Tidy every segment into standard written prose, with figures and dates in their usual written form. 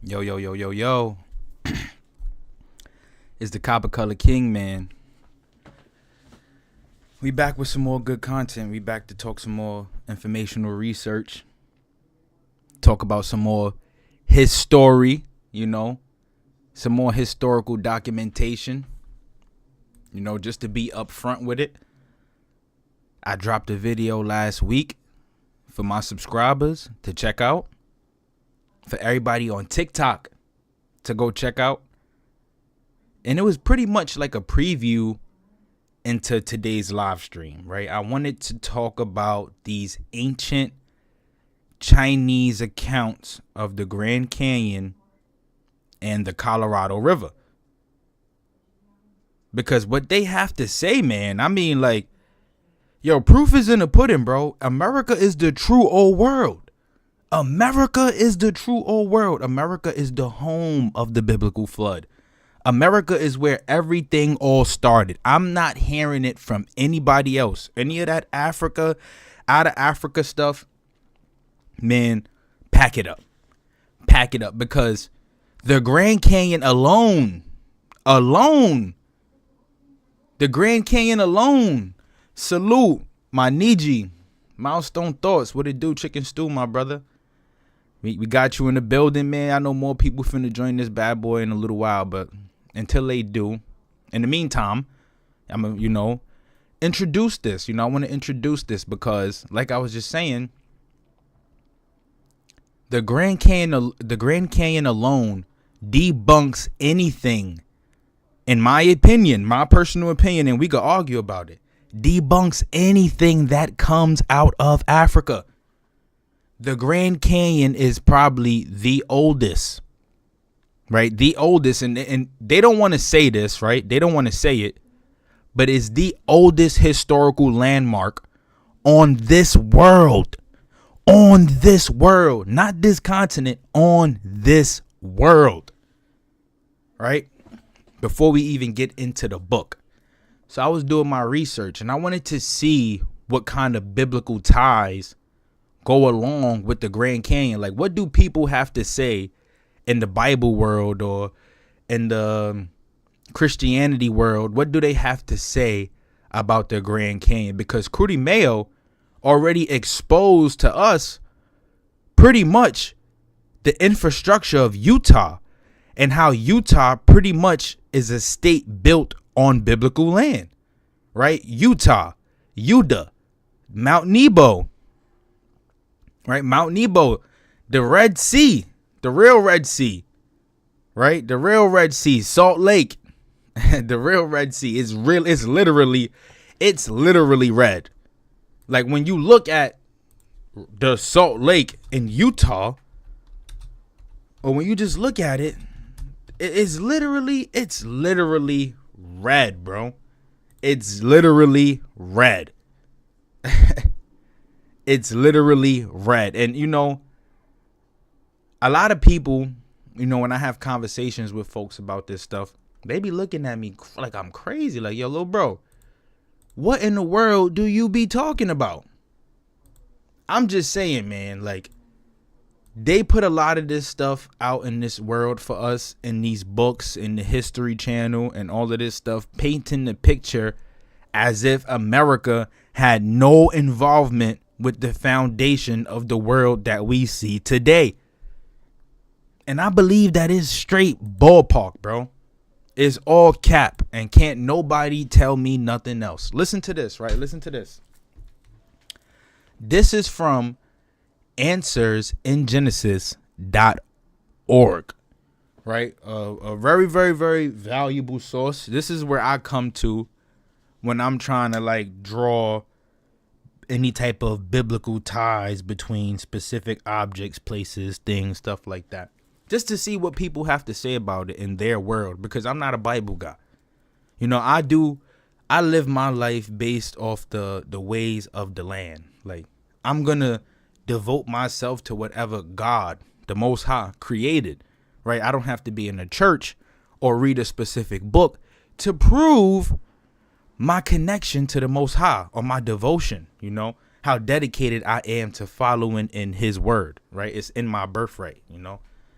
Yo, yo, yo, yo, yo. It's the coppercoloredking, man. We back with some more good content. We back to talk some more informational research. Talk about some more history, some more historical documentation. Just to be upfront with it. I dropped a video last week for my subscribers to check out. For everybody on TikTok to go check out. And it was pretty much like a preview into today's live stream, right? I wanted to talk about these ancient Chinese accounts of the Grand Canyon and the Colorado River. Because what they have to say, man, proof is in the pudding, bro. America is the true old world. America is the true old world. America is the home of the biblical flood. America is where everything all started. I'm not hearing it from anybody else. Any of that out of Africa stuff, man, pack it up. Pack it up, because the Grand Canyon alone, the Grand Canyon alone, salute, my Niji, Milestone Thoughts, what it do, chicken stew, my brother. We got you in the building, man. I know more people finna join this bad boy in a little while, but until they do, in the meantime, I'm gonna, introduce this. I want to introduce this because, like I was just saying, the Grand Canyon alone debunks anything, in my opinion, my personal opinion, and we could argue about it, debunks anything that comes out of Africa. The Grand Canyon is probably the oldest, right? The oldest, and they don't want to say this, right? They don't want to say it, but it's the oldest historical landmark on this world. On this world, not this continent, on this world, right? Before we even get into the book. So I was doing my research and I wanted to see what kind of biblical ties go along with the Grand Canyon. Like, what do people have to say in the Bible world or in the Christianity world? What do they have to say about the Grand Canyon? Because Crudy Mayo already exposed to us pretty much the infrastructure of Utah and how Utah pretty much is a state built on biblical land, right? Utah, Mount Nebo, right? Mount Nebo, the Red Sea, the real Red Sea, right? The real Red Sea, Salt Lake, the real Red Sea is real. It's literally red. Like, when you look at the Salt Lake in Utah, or when you just look at it, it's literally red, bro. It's literally red. It's literally red. And, a lot of people, when I have conversations with folks about this stuff, they be looking at me like I'm crazy. Like, yo, little bro, what in the world do you be talking about? I'm just saying, man, like, they put a lot of this stuff out in this world for us in these books, in the History Channel and all of this stuff, painting the picture as if America had no involvement with the foundation of the world that we see today. And I believe that is straight ballpark, bro. It's all cap, and can't nobody tell me nothing else. Listen to this, right? Listen to this. This is from answersingenesis.org, right? A very, very, very valuable source. This is where I come to when I'm trying to draw any type of biblical ties between specific objects, places, things, stuff like that. Just to see what people have to say about it in their world, because I'm not a Bible guy. I live my life based off the ways of the land. Like, I'm going to devote myself to whatever God, the Most High, created, right? I don't have to be in a church or read a specific book to prove my connection to the Most High or my devotion, how dedicated I am to following in his word, right? It's in my birthright,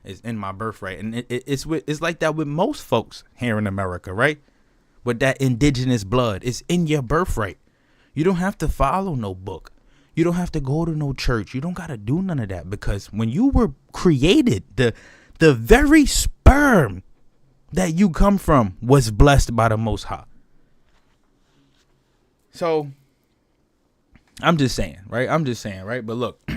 It's in my birthright. And it's like that with most folks here in America, right? With that indigenous blood. It's in your birthright. You don't have to follow no book. You don't have to go to no church. You don't got to do none of that, because when you were created, the very sperm that you come from was blessed by the Most High. So I'm just saying, right? But look,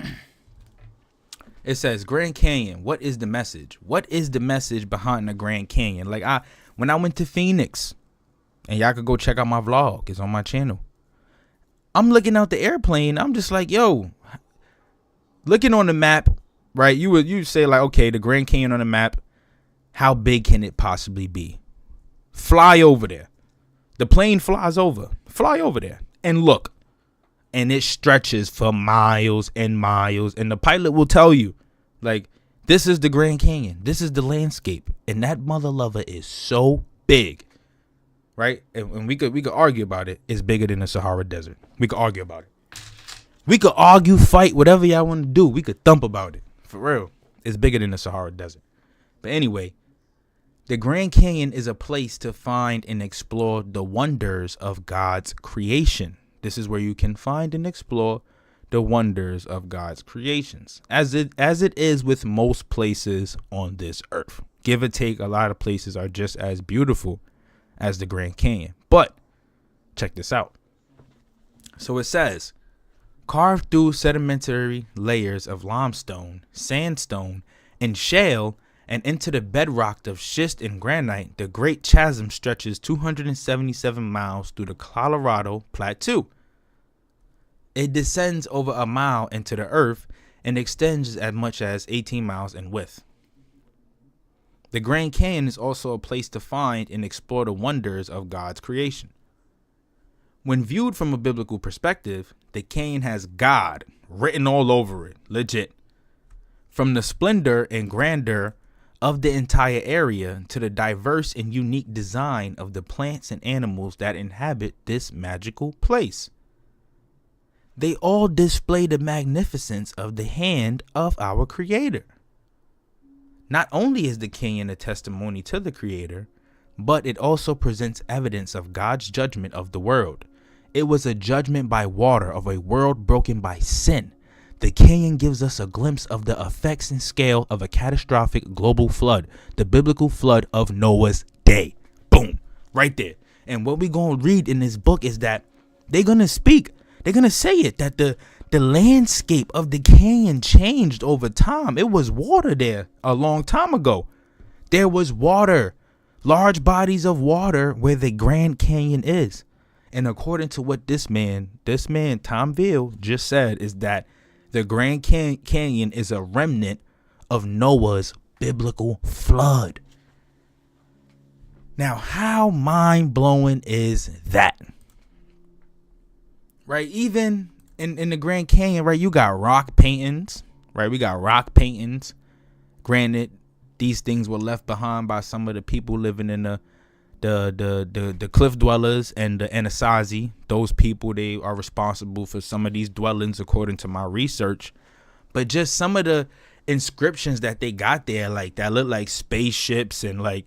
it says Grand Canyon. What is the message? What is the message behind the Grand Canyon? Like when I went to Phoenix, and y'all could go check out my vlog. It's on my channel. I'm looking out the airplane. I'm just like, yo, looking on the map, right? You say like, okay, the Grand Canyon on the map. How big can it possibly be? Fly over there. The plane flies over. Fly over there and look. And it stretches for miles and miles. And the pilot will tell you, like, this is the Grand Canyon. This is the landscape. And that mother lover is so big. Right? And we could argue about it. It's bigger than the Sahara Desert. We could argue about it. We could argue, fight, whatever y'all want to do. We could thump about it. For real. It's bigger than the Sahara Desert. But anyway, the Grand Canyon is a place to find and explore the wonders of God's creation. This is where you can find and explore the wonders of God's creations, as it is with most places on this earth. Give or take, a lot of places are just as beautiful as the Grand Canyon. But check this out. So it says, carved through sedimentary layers of limestone, sandstone, and shale, and into the bedrock of schist and granite, the Great Chasm stretches 277 miles through the Colorado Plateau. It descends over a mile into the earth and extends as much as 18 miles in width. The Grand Canyon is also a place to find and explore the wonders of God's creation. When viewed from a biblical perspective, the canyon has God written all over it, legit. From the splendor and grandeur of the entire area to the diverse and unique design of the plants and animals that inhabit this magical place. They all display the magnificence of the hand of our Creator. Not only is the canyon a testimony to the Creator, but it also presents evidence of God's judgment of the world. It was a judgment by water of a world broken by sin. The canyon gives us a glimpse of the effects and scale of a catastrophic global flood, the biblical flood of Noah's day. Boom, right there. And what we're going to read in this book is that they're going to speak. They're going to say it, that the landscape of the canyon changed over time. It was water there a long time ago. There was water, large bodies of water where the Grand Canyon is. And according to what this man, Tom Veal, just said, is that the Grand Canyon is a remnant of Noah's biblical flood. Now, how mind-blowing is that? Right? Even in the Grand Canyon, right, you got rock paintings, right? We got rock paintings. Granted, these things were left behind by some of the people living in the cliff dwellers and the Anasazi. Those people, they are responsible for some of these dwellings according to my research. But just some of the inscriptions that they got there, like that look like spaceships and like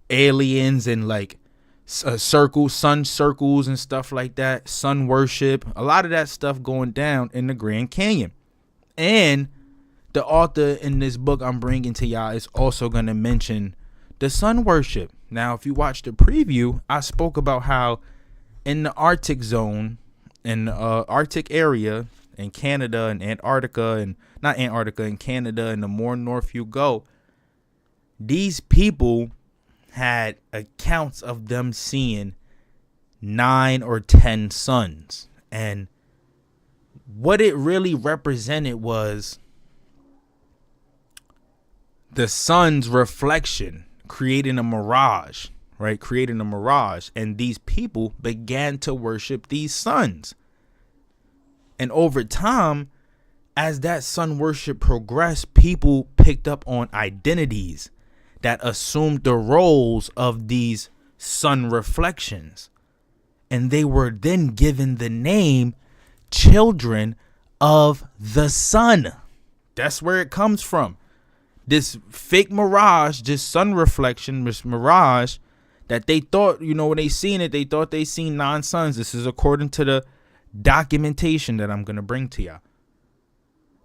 aliens and like circles, sun circles and stuff like that, sun worship, a lot of that stuff going down in the Grand Canyon. And the author in this book I'm bringing to y'all is also going to mention the sun worship. Now, if you watch the preview, I spoke about how in the Arctic zone, in the Arctic area in Canada and Antarctica, and not Antarctica, in Canada, and the more north you go, these people had accounts of them seeing 9 or 10 suns. And what it really represented was the sun's reflection creating a mirage, right? Creating a mirage. And these people began to worship these suns. And over time, as that sun worship progressed, people picked up on identities that assumed the roles of these sun reflections. And they were then given the name children of the sun. That's where it comes from. This fake mirage, this sun reflection, this mirage that they thought, when they seen it, they thought they seen 9 suns. This is according to the documentation that I'm going to bring to y'all.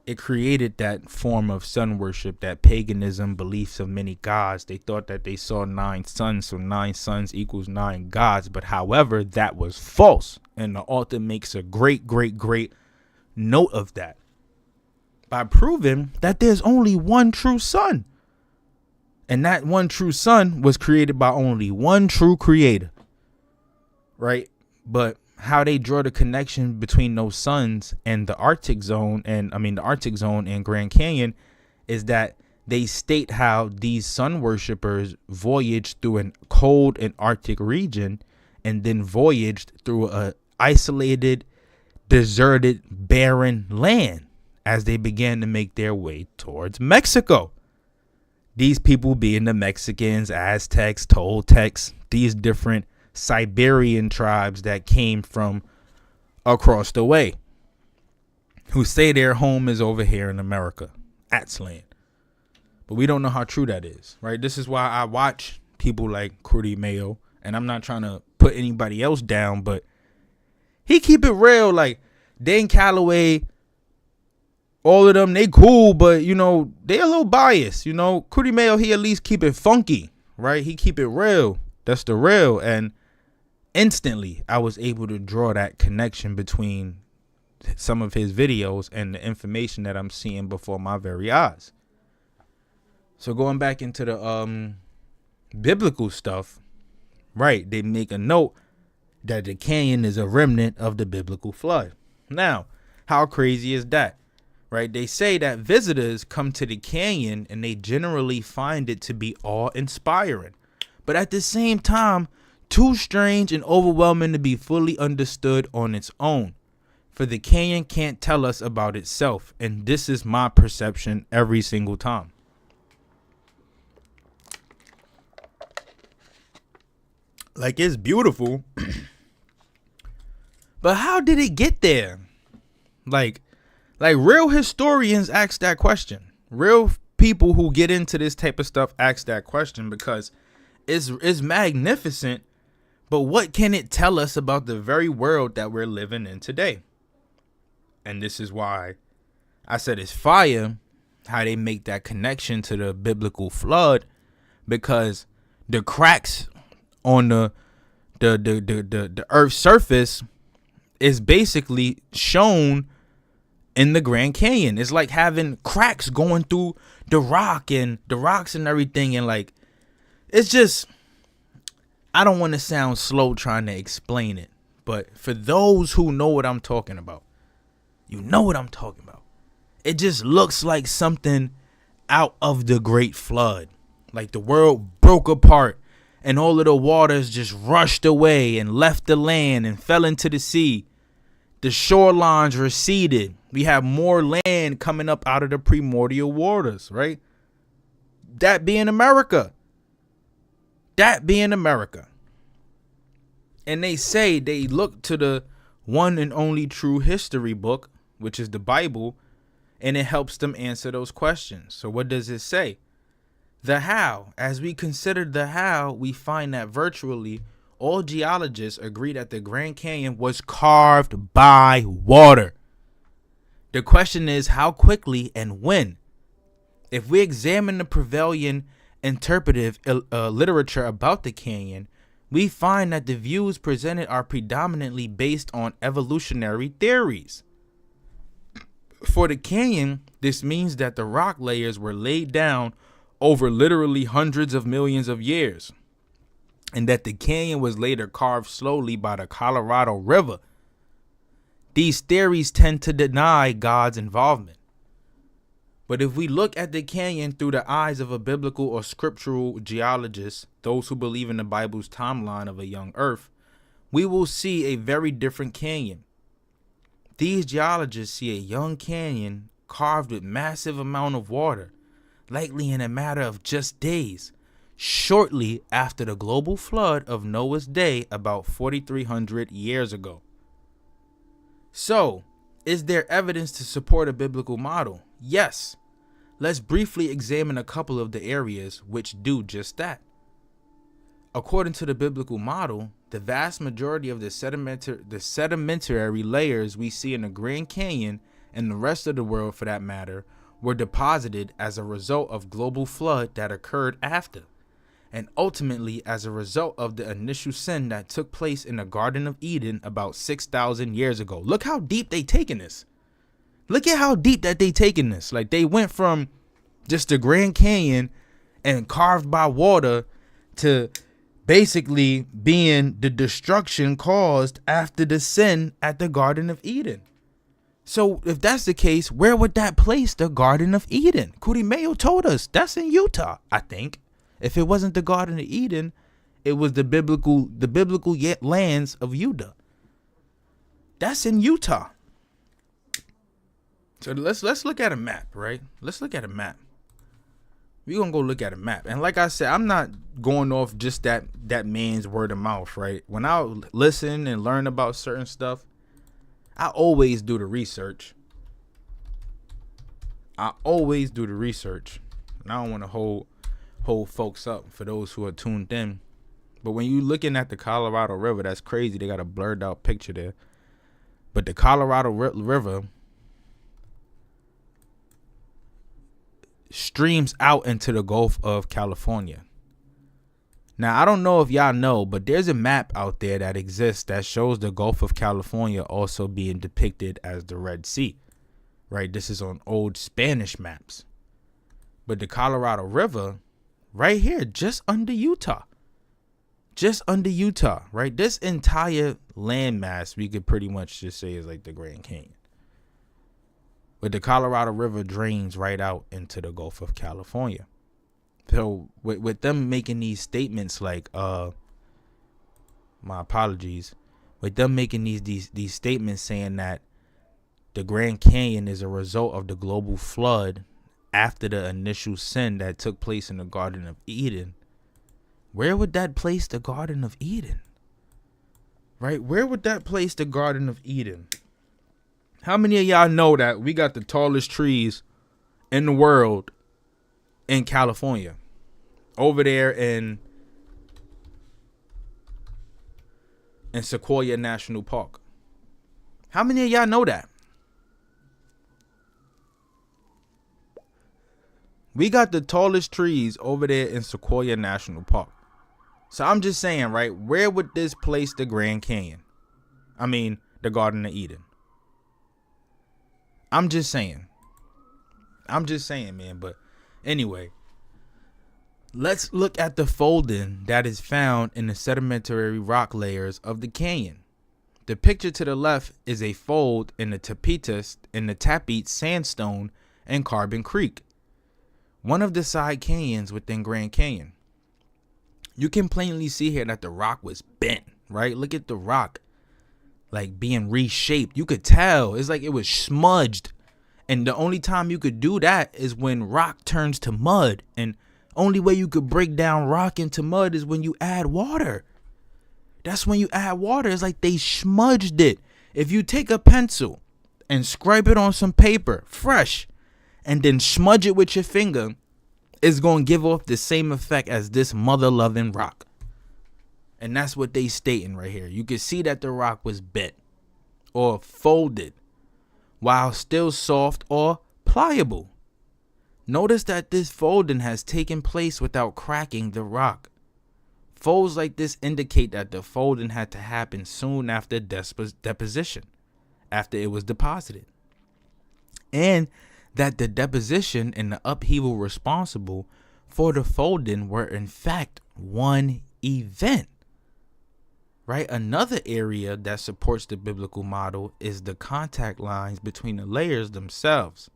It created that form of sun worship, that paganism, beliefs of many gods. They thought that they saw 9 suns, so 9 suns equals 9 gods. But however, that was false. And the author makes a great note of that by proving that there's only one true sun. And that one true sun was created by only one true creator. Right? But how they draw the connection between those suns and the Arctic zone and Grand Canyon is that they state how these sun worshipers voyaged through a cold and Arctic region and then voyaged through a isolated, deserted, barren land as they began to make their way towards Mexico. These people being the Mexicans, Aztecs, Toltecs, these different Siberian tribes that came from across the way, who say their home is over here in America, Atzland. But we don't know how true that is, right? This is why I watch people like Crudy Mayo, and I'm not trying to put anybody else down, but he keep it real. Like Dane Calloway, all of them, they cool, but they a little biased. Crudy Mayo, he at least keep it funky, right? He keep it real. That's the real. And instantly, I was able to draw that connection between some of his videos and the information that I'm seeing before my very eyes. So going back into the biblical stuff, right? They make a note that the canyon is a remnant of the biblical flood. Now, how crazy is that? Right? They say that visitors come to the canyon and they generally find it to be awe-inspiring, but at the same time, too strange and overwhelming to be fully understood on its own. For the canyon can't tell us about itself, and this is my perception every single time. Like, it's beautiful, but how did it get there? Like real historians ask that question. Real people who get into this type of stuff ask that question because it's magnificent, but what can it tell us about the very world that we're living in today? And this is why I said it's fire how they make that connection to the biblical flood, because the cracks on the Earth's surface is basically shown in the Grand Canyon. It's like having cracks going through the rocks and everything. And like, it's just, I don't want to sound slow trying to explain it, but for those who know what I'm talking about, you know what I'm talking about. It just looks like something out of the Great Flood. Like the world broke apart and all of the waters just rushed away and left the land and fell into the sea. The shorelines receded. We have more land coming up out of the primordial waters, right? That being America. And they say they look to the one and only true history book, which is the Bible, and it helps them answer those questions. So what does it say? The how. As we consider the how, we find that virtually all geologists agree that the Grand Canyon was carved by water. The question is how quickly and when. If we examine the prevailing interpretive literature about the canyon, we find that the views presented are predominantly based on evolutionary theories. For the canyon, this means that the rock layers were laid down over literally hundreds of millions of years, and that the canyon was later carved slowly by the Colorado River. These theories tend to deny God's involvement. But if we look at the canyon through the eyes of a biblical or scriptural geologist, those who believe in the Bible's timeline of a young earth, we will see a very different canyon. These geologists see a young canyon carved with massive amount of water, likely in a matter of just days, shortly after the global flood of Noah's day about 4,300 years ago. So, is there evidence to support a biblical model? Yes. Let's briefly examine a couple of the areas which do just that. According to the biblical model, the vast majority of the sedimentary layers we see in the Grand Canyon and the rest of the world for that matter were deposited as a result of global flood that occurred after, and ultimately as a result of the initial sin that took place in the Garden of Eden about 6,000 years ago. Look how deep they taking this. Look at how deep that they taking this. Like, they went from just the Grand Canyon and carved by water to basically being the destruction caused after the sin at the Garden of Eden. So if that's the case, where would that place the Garden of Eden? Cootie Mayo told us that's in Utah, I think. If it wasn't the Garden of Eden, it was the biblical lands of Judah. That's in Utah. So let's look at a map, right? Let's look at a map. We're going to go look at a map. And like I said, I'm not going off just that man's word of mouth, right? When I listen and learn about certain stuff, I always do the research. And I don't want to hold folks up for those who are tuned in. But when you looking at the Colorado River, that's crazy. They got a blurred out picture there. But the Colorado River streams out into the Gulf of California. Now, I don't know if y'all know, but there's a map out there that exists that shows the Gulf of California also being depicted as the Red Sea, right? This is on old Spanish maps. But the Colorado River, right here, just under Utah, right? This entire landmass, we could pretty much just say is like the Grand Canyon. But the Colorado River drains right out into the Gulf of California. So with them making these statements like, my apologies, with them making these statements saying that the Grand Canyon is a result of the global flood after the initial sin that took place in the Garden of Eden, where would that place the Garden of Eden? Right? Where would that place the Garden of Eden? How many of y'all know that we got the tallest trees in the world in California, over there in Sequoia National Park? How many of y'all know that? We got the tallest trees over there in Sequoia National Park. So I'm just saying, right, where would this place the Grand Canyon? I mean, the Garden of Eden. I'm just saying, man. But anyway, let's look at the folding that is found in the sedimentary rock layers of the canyon. The picture to the left is a fold in the Tapete Sandstone and Carbon Creek, one of the side canyons within Grand Canyon. You can plainly see here that the rock was bent, right? Look at the rock, like being reshaped. You could tell it's like it was smudged. And the only time you could do that is when rock turns to mud. And only way you could break down rock into mud is when you add water. That's when you add water. It's like they smudged it. If you take a pencil and scrape it on some paper, fresh, and then smudge it with your finger, it's going to give off the same effect as this mother-loving rock. And that's what they stating right here. You can see that the rock was bent or folded while still soft or pliable. Notice that this folding has taken place without cracking the rock. Folds like this indicate that the folding had to happen soon after deposition, after it was deposited, and that the deposition and the upheaval responsible for the folding were in fact one event. Right? Another area that supports the biblical model is the contact lines between the layers themselves.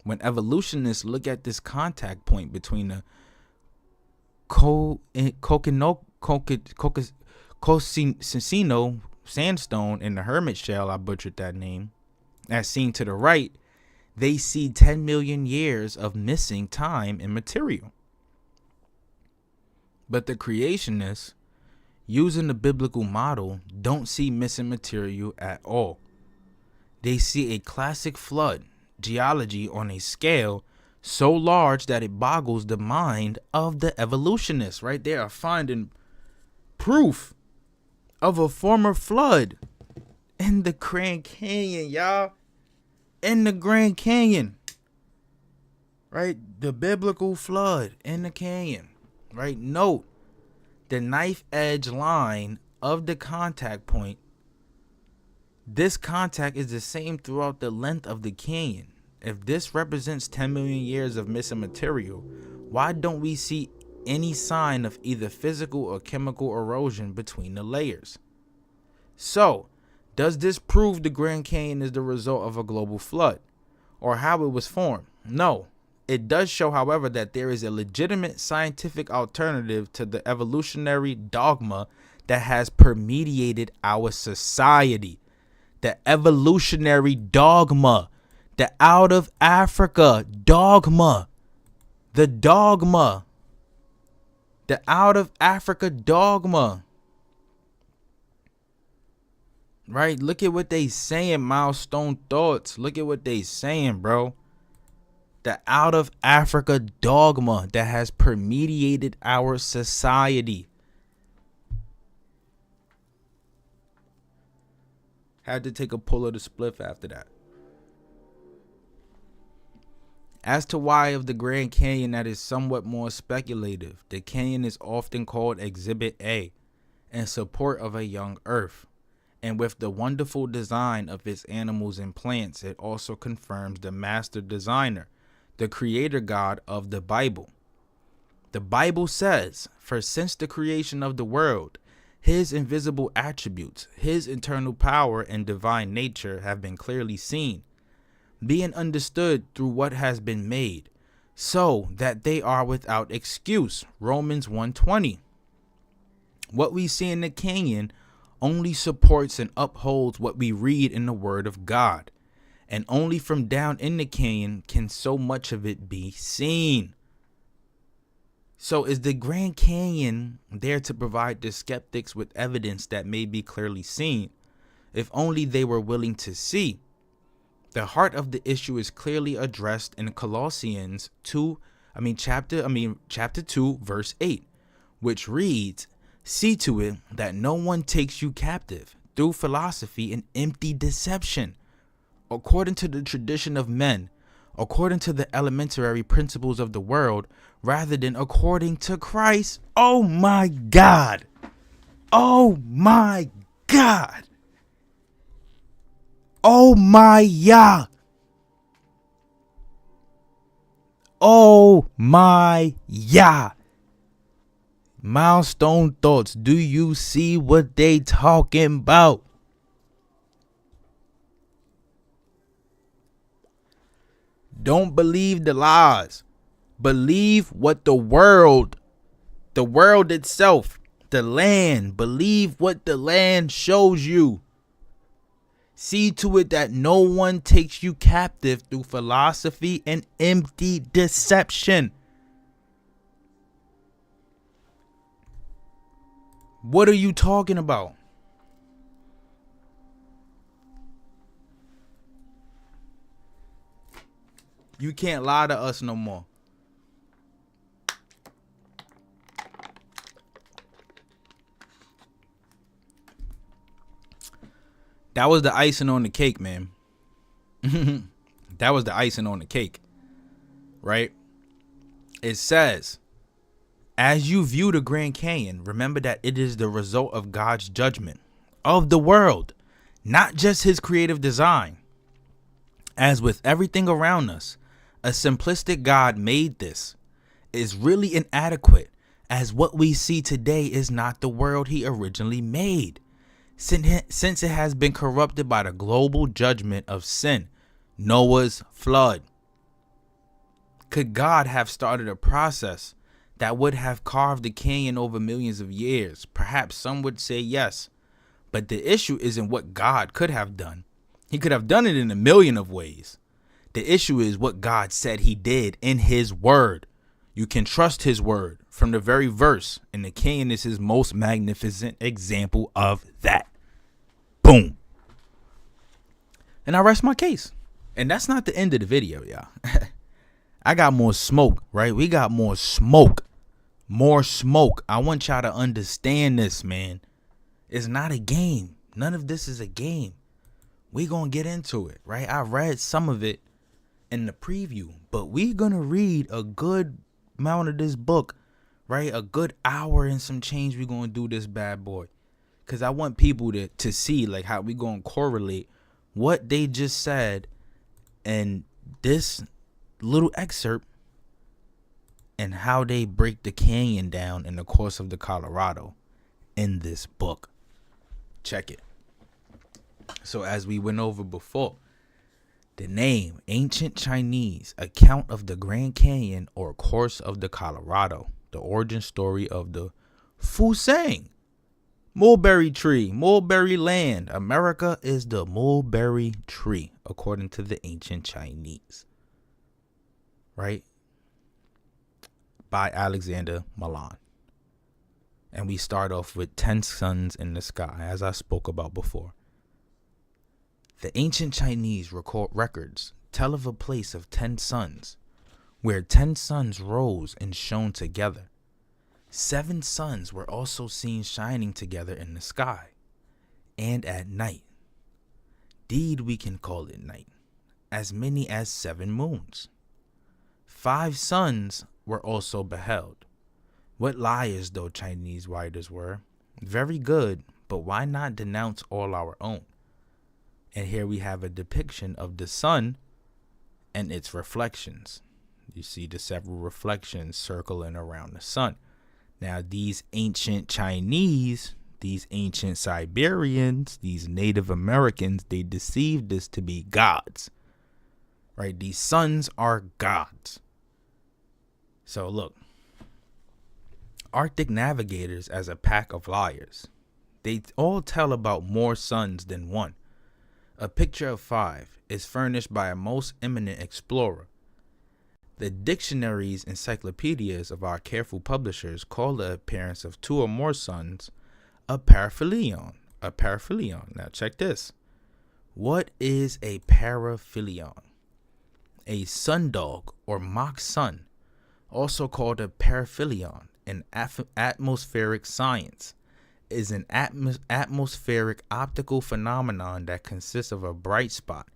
When evolutionists look at this contact point between the Cocosino sandstone and the hermit shell, I butchered that name, as seen to the right, they see 10 million years of missing time and material. But the creationists, using the biblical model, don't see missing material at all. They see a classic flood geology on a scale so large that it boggles the mind of the evolutionists. Right? They are finding proof of a former flood in the Grand Canyon, y'all. In the Grand Canyon. Right? The biblical flood in the canyon. Right? Note the knife edge line of the contact point. This contact is the same throughout the length of the canyon. If this represents 10 million years of missing material, why don't we see any sign of either physical or chemical erosion between the layers? So, does this prove the Grand Canyon is the result of a global flood, or how it was formed? No. It does show, however, that there is a legitimate scientific alternative to the evolutionary dogma that has permeated our society. The evolutionary dogma, the out of Africa dogma, the dogma, the out of Africa dogma. Right? Look at what they saying, Milestone Thoughts. Look at what they saying, bro. The out of Africa dogma that has permeated our society. Had to take a pull of the spliff after that. As to why of the Grand Canyon, that is somewhat more speculative. The canyon is often called Exhibit A in support of a young Earth. And with the wonderful design of its animals and plants, it also confirms the master designer, the creator God of the Bible. The Bible says, for since the creation of the world, his invisible attributes, his internal power and divine nature have been clearly seen, being understood through what has been made, so that they are without excuse. Romans 1:20. What we see in the canyon only supports and upholds what we read in the Word of God, and only from down in the canyon can so much of it be seen. So is the Grand Canyon there to provide the skeptics with evidence that may be clearly seen, if only they were willing to see? The heart of the issue is clearly addressed in Colossians chapter 2, verse 8, which reads, "See to it that no one takes you captive through philosophy and empty deception, according to the tradition of men, according to the elementary principles of the world, rather than according to Christ." Oh my God. Oh my God. Oh my Yah. Oh my Yah. Milestone Thoughts, do you see what they talking about? Don't believe the lies. Believe what the world itself, the land, believe what the land shows you. See to it that no one takes you captive through philosophy and empty deception. What are you talking about? You can't lie to us no more. That was the icing on the cake, man. That was the icing on the cake, right? It says, as you view the Grand Canyon, remember that it is the result of God's judgment of the world, not just his creative design. As with everything around us, a simplistic God made this is really inadequate, as what we see today is not the world he originally made, since it has been corrupted by the global judgment of sin, Noah's flood. Could God have started a process that would have carved the canyon over millions of years? Perhaps some would say yes, but the issue isn't what God could have done. He could have done it in a million of ways. The issue is what God said he did in his word. You can trust his word from the very verse, and the canyon is his most magnificent example of that. Boom. And I rest my case. And that's not the end of the video, y'all. I got more smoke, right? We got more smoke. More smoke. I want y'all to understand this, man. It's not a game. None of this is a game. We gonna get into it, right? I read some of it in the preview, but we gonna read a good amount of this book, right? A good hour and some change. We gonna do this bad boy, because I want people to see like how we gonna correlate what they just said and this little excerpt and how they break the canyon down in the course of the Colorado in this book. Check it. So as we went over before, the name Ancient Chinese Account of the Grand Canyon or Course of the Colorado, the origin story of the Fusang mulberry tree, mulberry land. America is the mulberry tree, according to the ancient Chinese. Right? By Alexander Milan. And we start off with 10 suns in the sky, as I spoke about before. The ancient Chinese records tell of a place of 10 suns, where 10 suns rose and shone together. 7 suns were also seen shining together in the sky, and at night. Indeed, we can call it night, as many as 7 moons. 5 suns were also beheld. What liars, though, Chinese writers were. Very good, but why not denounce all our own? And here we have a depiction of the sun and its reflections. You see the several reflections circling around the sun. Now, these ancient Chinese, these ancient Siberians, these Native Americans, they deceived us to be gods. Right? These suns are gods. So look, Arctic navigators as a pack of liars. They all tell about more suns than one. A picture of 5 is furnished by a most eminent explorer. The dictionaries, encyclopedias of our careful publishers call the appearance of 2 or more suns a paraphilion. A paraphilion. Now check this. What is a paraphilion? A sundog or mock sun, also called a paraphilion in atmospheric science, is an atmospheric optical phenomenon that consists of a bright spot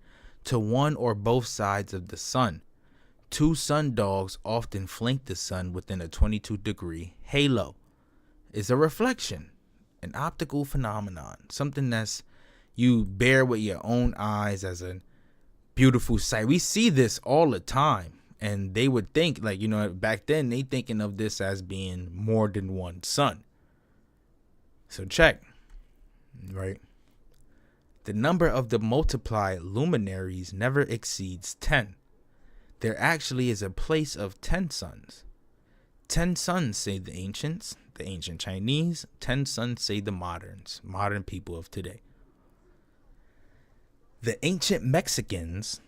to one or both sides of the sun. 2 sundogs often flank the sun within a 22-degree halo. It's a reflection, an optical phenomenon, something that's you bear with your own eyes as a beautiful sight. We see this all the time, and they would think, like, you know, back then they thinking of this as being more than one sun. So check, right? The number of the multiplied luminaries never exceeds 10. There actually is a place of 10 suns. 10 suns, say the ancients, the ancient Chinese. 10 suns, say the moderns, modern people of today. The ancient Mexicans,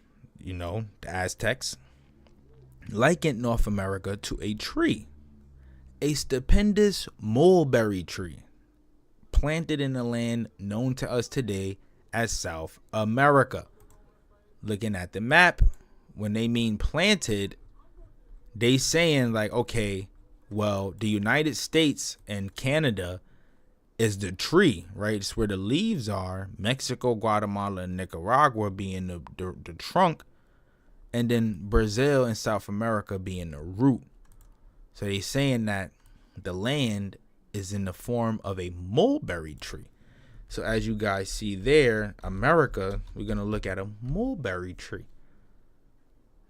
you know, the Aztecs, likened North America to a tree, a stupendous mulberry tree, planted in a land known to us today as South America. Looking at the map, when they mean planted, they saying like, okay, well, the United States and Canada is the tree, right? It's where the leaves are. Mexico, Guatemala, and Nicaragua being the trunk, and then Brazil and South America being the root. So they saying that the land is in the form of a mulberry tree. So as you guys see there, America, we're going to look at a mulberry tree.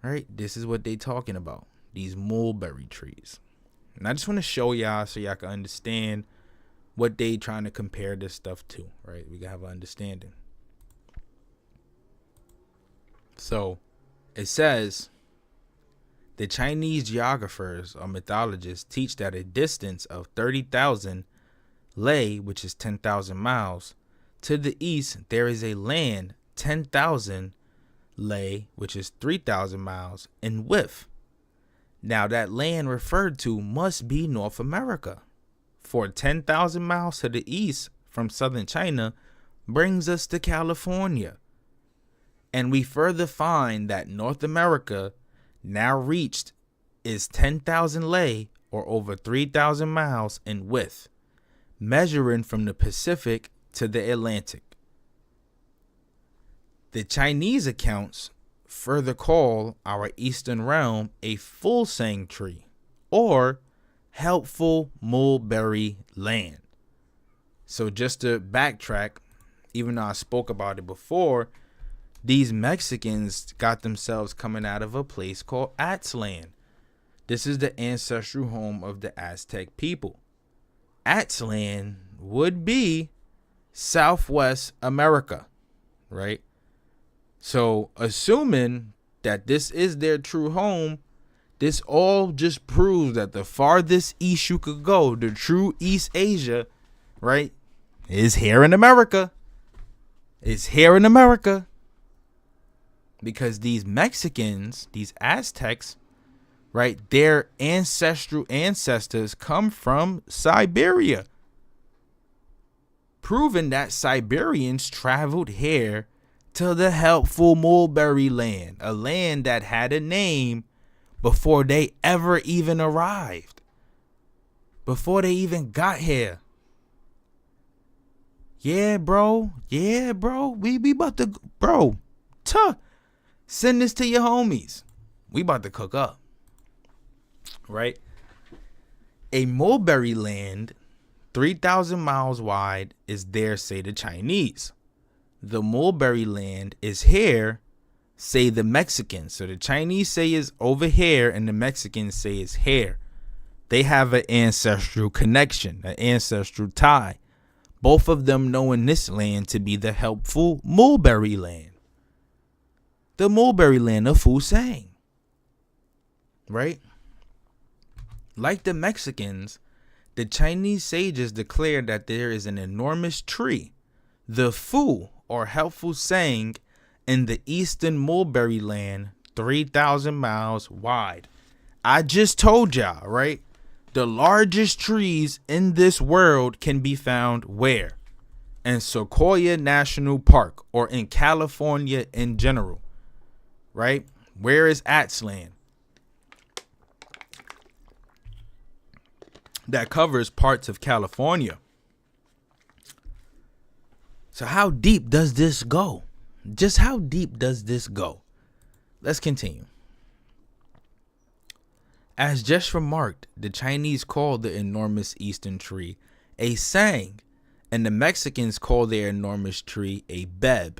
All right, this is what they talking about, these mulberry trees. And I just want to show y'all so y'all can understand what they trying to compare this stuff to, right? We can have an understanding. So it says, the Chinese geographers or mythologists teach that a distance of 30,000 lei, which is 10,000 miles, to the east there is a land 10,000 lei, which is 3,000 miles in width. Now that land referred to must be North America, for 10,000 miles to the east from southern China brings us to California. And we further find that North America now reached is 10,000 lei, or over 3,000 miles in width, measuring from the Pacific to the Atlantic. The Chinese accounts further call our eastern realm a full sang tree, or helpful mulberry land. So just to backtrack, even though I spoke about it before, these Mexicans got themselves coming out of a place called Aztlan. This is the ancestral home of the Aztec people. Aztlan would be Southwest America, right? So assuming that this is their true home, this all just proves that the farthest east you could go, the true East Asia, right, is here in America. It's here in America. Because these Mexicans, these Aztecs, right, their ancestors come from Siberia. Proving that Siberians traveled here to the helpful mulberry land, a land that had a name before they ever even arrived, before they even got here. Yeah, bro. We about to, bro. Send this to your homies. We about to cook up. Right? A mulberry land 3,000 miles wide is there, say the Chinese. The mulberry land is here, say the Mexicans. So the Chinese say is over here and the Mexicans say is here. They have an ancestral connection, an ancestral tie. Both of them knowing this land to be the helpful mulberry land. The mulberry land of Fusang. Right? Like the Mexicans, the Chinese sages declare that there is an enormous tree, the Fu, or helpful sang, in the eastern mulberry land, 3,000 miles wide. I just told y'all, right? The largest trees in this world can be found where? In Sequoia National Park, or in California in general, right? Where is Aztlan? That covers parts of California. So how deep does this go? Just how deep does this go? Let's continue. As just remarked, the Chinese call the enormous eastern tree a sang, and the Mexicans call their enormous tree a beb,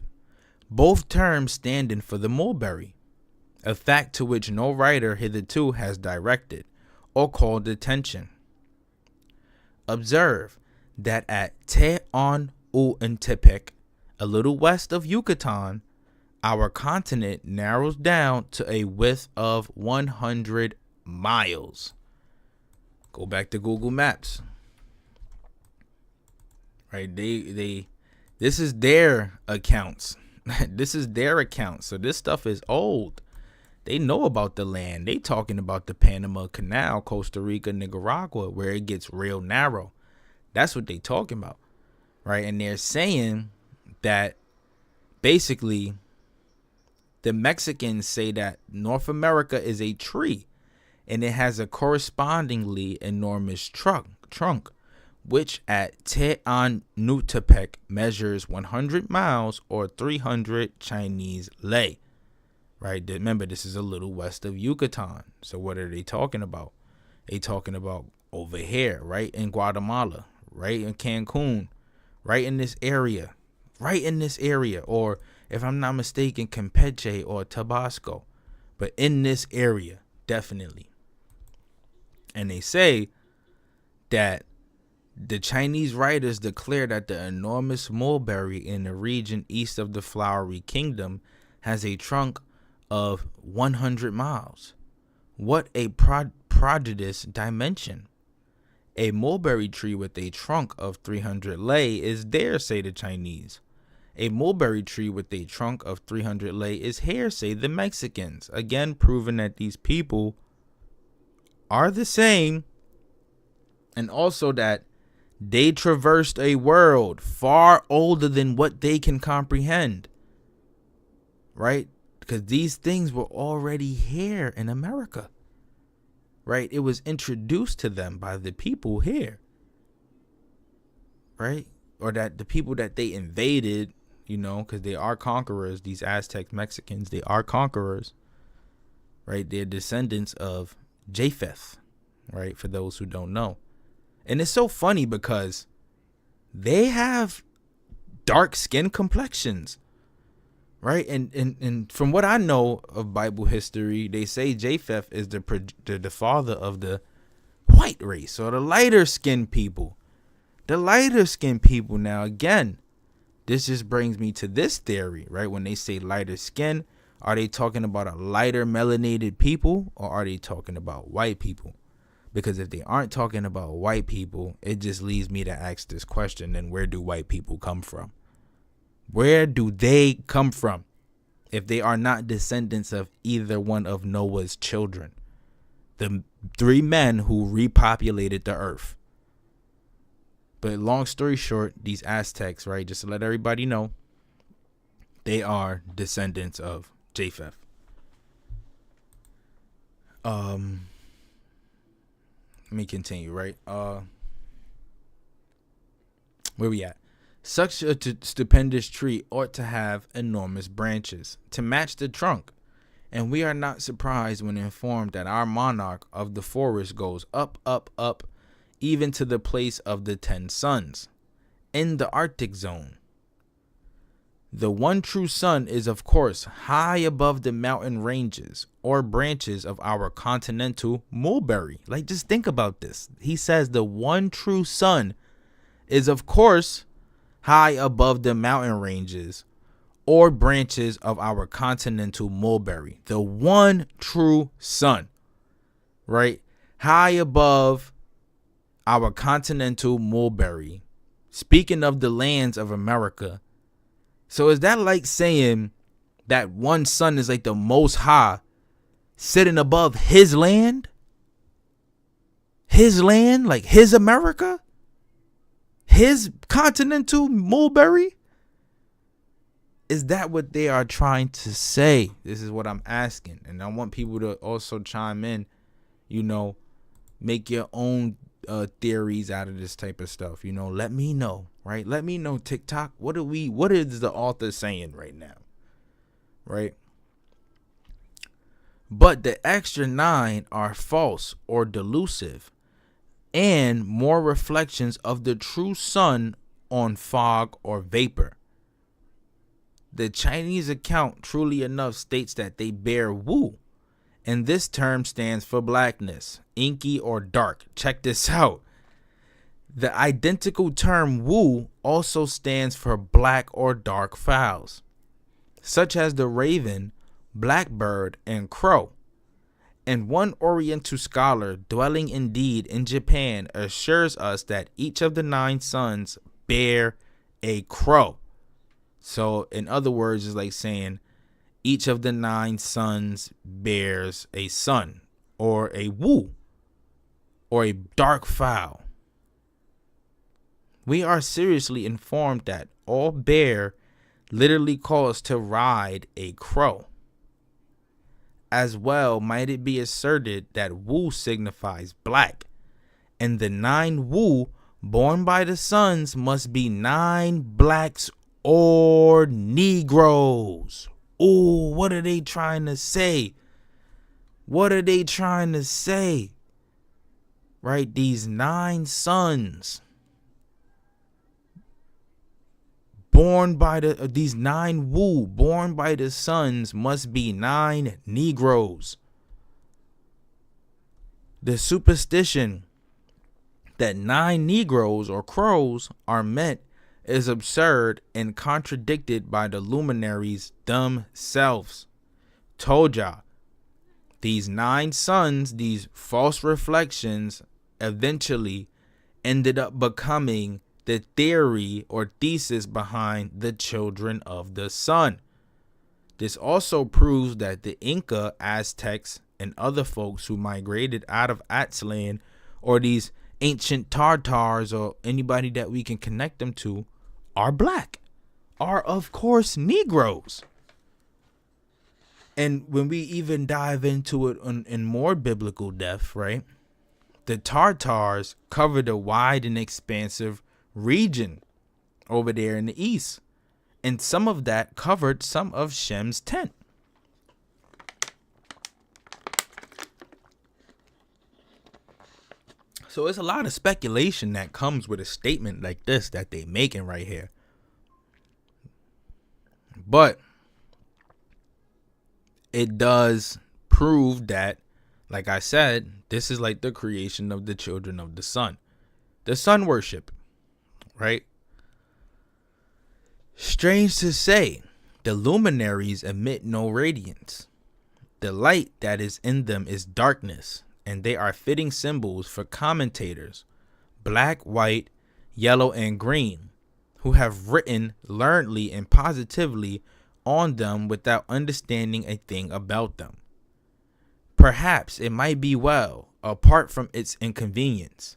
both terms standing for the mulberry, a fact to which no writer hitherto has directed or called attention. Observe that at Tehuantepec, a little west of Yucatan, our continent narrows down to a width of 100 miles. Go back to Google Maps. Right, this is their accounts. This is their account. So this stuff is old. They know about the land. They talking about the Panama Canal, Costa Rica, Nicaragua, where it gets real narrow. That's what they talking about, right? And they're saying that basically the Mexicans say that North America is a tree and it has a correspondingly enormous trunk, which at Tehuantepec measures 100 miles or 300 Chinese lei. Right? Remember, this is a little west of Yucatan. So what are they talking about? They talking about over here, right in Guatemala, right in Cancun, right in this area, or if I'm not mistaken, Campeche or Tabasco, but in this area, definitely. And they say that the Chinese writers declare that the enormous mulberry in the region east of the Flowery Kingdom has a trunk of 100 miles. What a prodigious dimension. A mulberry tree with a trunk of 300 lei is there, say the Chinese. A mulberry tree with a trunk of 300 lei is here, say the Mexicans. Again, proving that these people are the same, and also that they traversed a world far older than what they can comprehend. Right? because these things were already here in America, right? It was introduced to them by the people here, right? Or that the people that they invaded, because they are conquerors. These Aztec Mexicans, they are conquerors, right? They're descendants of Japheth, right? For those who don't know. And it's so funny because they have dark skin complexions, right? And from what I know of Bible history, they say Japheth is the father of the white race, or the lighter skinned people. The lighter skinned people. Now, again, this just brings me to this theory, right? When they say lighter skin, are they talking about a lighter melanated people, or are they talking about white people? Because if they aren't talking about white people, it just leads me to ask this question: then where do white people come from? Where do they come from if they are not descendants of either one of Noah's children, the 3 men who repopulated the earth? But long story short, these Aztecs, right, just to let everybody know, they are descendants of Japheth. Let me continue, right? Where we at? Such a stupendous tree ought to have enormous branches to match the trunk, and we are not surprised when informed that our monarch of the forest goes up, up, up, even to the place of the 10 suns, in the Arctic zone. The one true sun is, of course, high above the mountain ranges or branches of our continental mulberry. Like, just think about this. He says the one true sun is, of course, high above the mountain ranges or branches of our continental mulberry. The one true sun, right? High above our continental mulberry. Speaking of the lands of America. So is that like saying that one sun is like the most high, sitting above his land? His land, like his America? His continental mulberry? Is that what they are trying to say? This is what I'm asking. And I want people to also chime in, make your own theories out of this type of stuff. Let me know, right? Let me know, TikTok. What is the author saying right now? Right? But the extra 9 are false or delusive, and more reflections of the true sun on fog or vapor. The Chinese account truly enough states that they bear Wu, and this term stands for blackness, inky, or dark. Check this out. The identical term Wu also stands for black or dark fowls, such as the raven, blackbird, and crow. And one Oriental scholar dwelling indeed in Japan assures us that each of the 9 suns bear a crow. So in other words, it's like saying each of the 9 suns bears a sun, or a Wu, or a dark fowl. We are seriously informed that all bear literally calls to ride a crow. As well might it be asserted that Wu signifies black, and the 9 Wu born by the suns must be 9 blacks or Negroes. Oh, what are they trying to say? What are they trying to say? Right? These 9 sons born by these 9 Wu born by the suns must be 9 Negroes. The superstition that 9 Negroes or crows are meant is absurd and contradicted by the luminaries themselves. Told y'all, these 9 suns, these false reflections, eventually ended up becoming the theory or thesis behind the children of the sun. This also proves that the Inca, Aztecs, and other folks who migrated out of Aztlan, or these ancient Tartars, or anybody that we can connect them to, are black, are of course Negroes. And when we even dive into it in more biblical depth, right? The Tartars covered a wide and expansive region over there in the east. And some of that covered some of Shem's tent. So it's a lot of speculation that comes with a statement like this that they making right here. But it does prove that, like I said, this is like the creation of the children of the sun. The sun worship, right? Strange to say, the luminaries emit no radiance. The light that is in them is darkness, and they are fitting symbols for commentators, black, white, yellow, and green, who have written learnedly and positively on them without understanding a thing about them. Perhaps it might be well, apart from its inconvenience,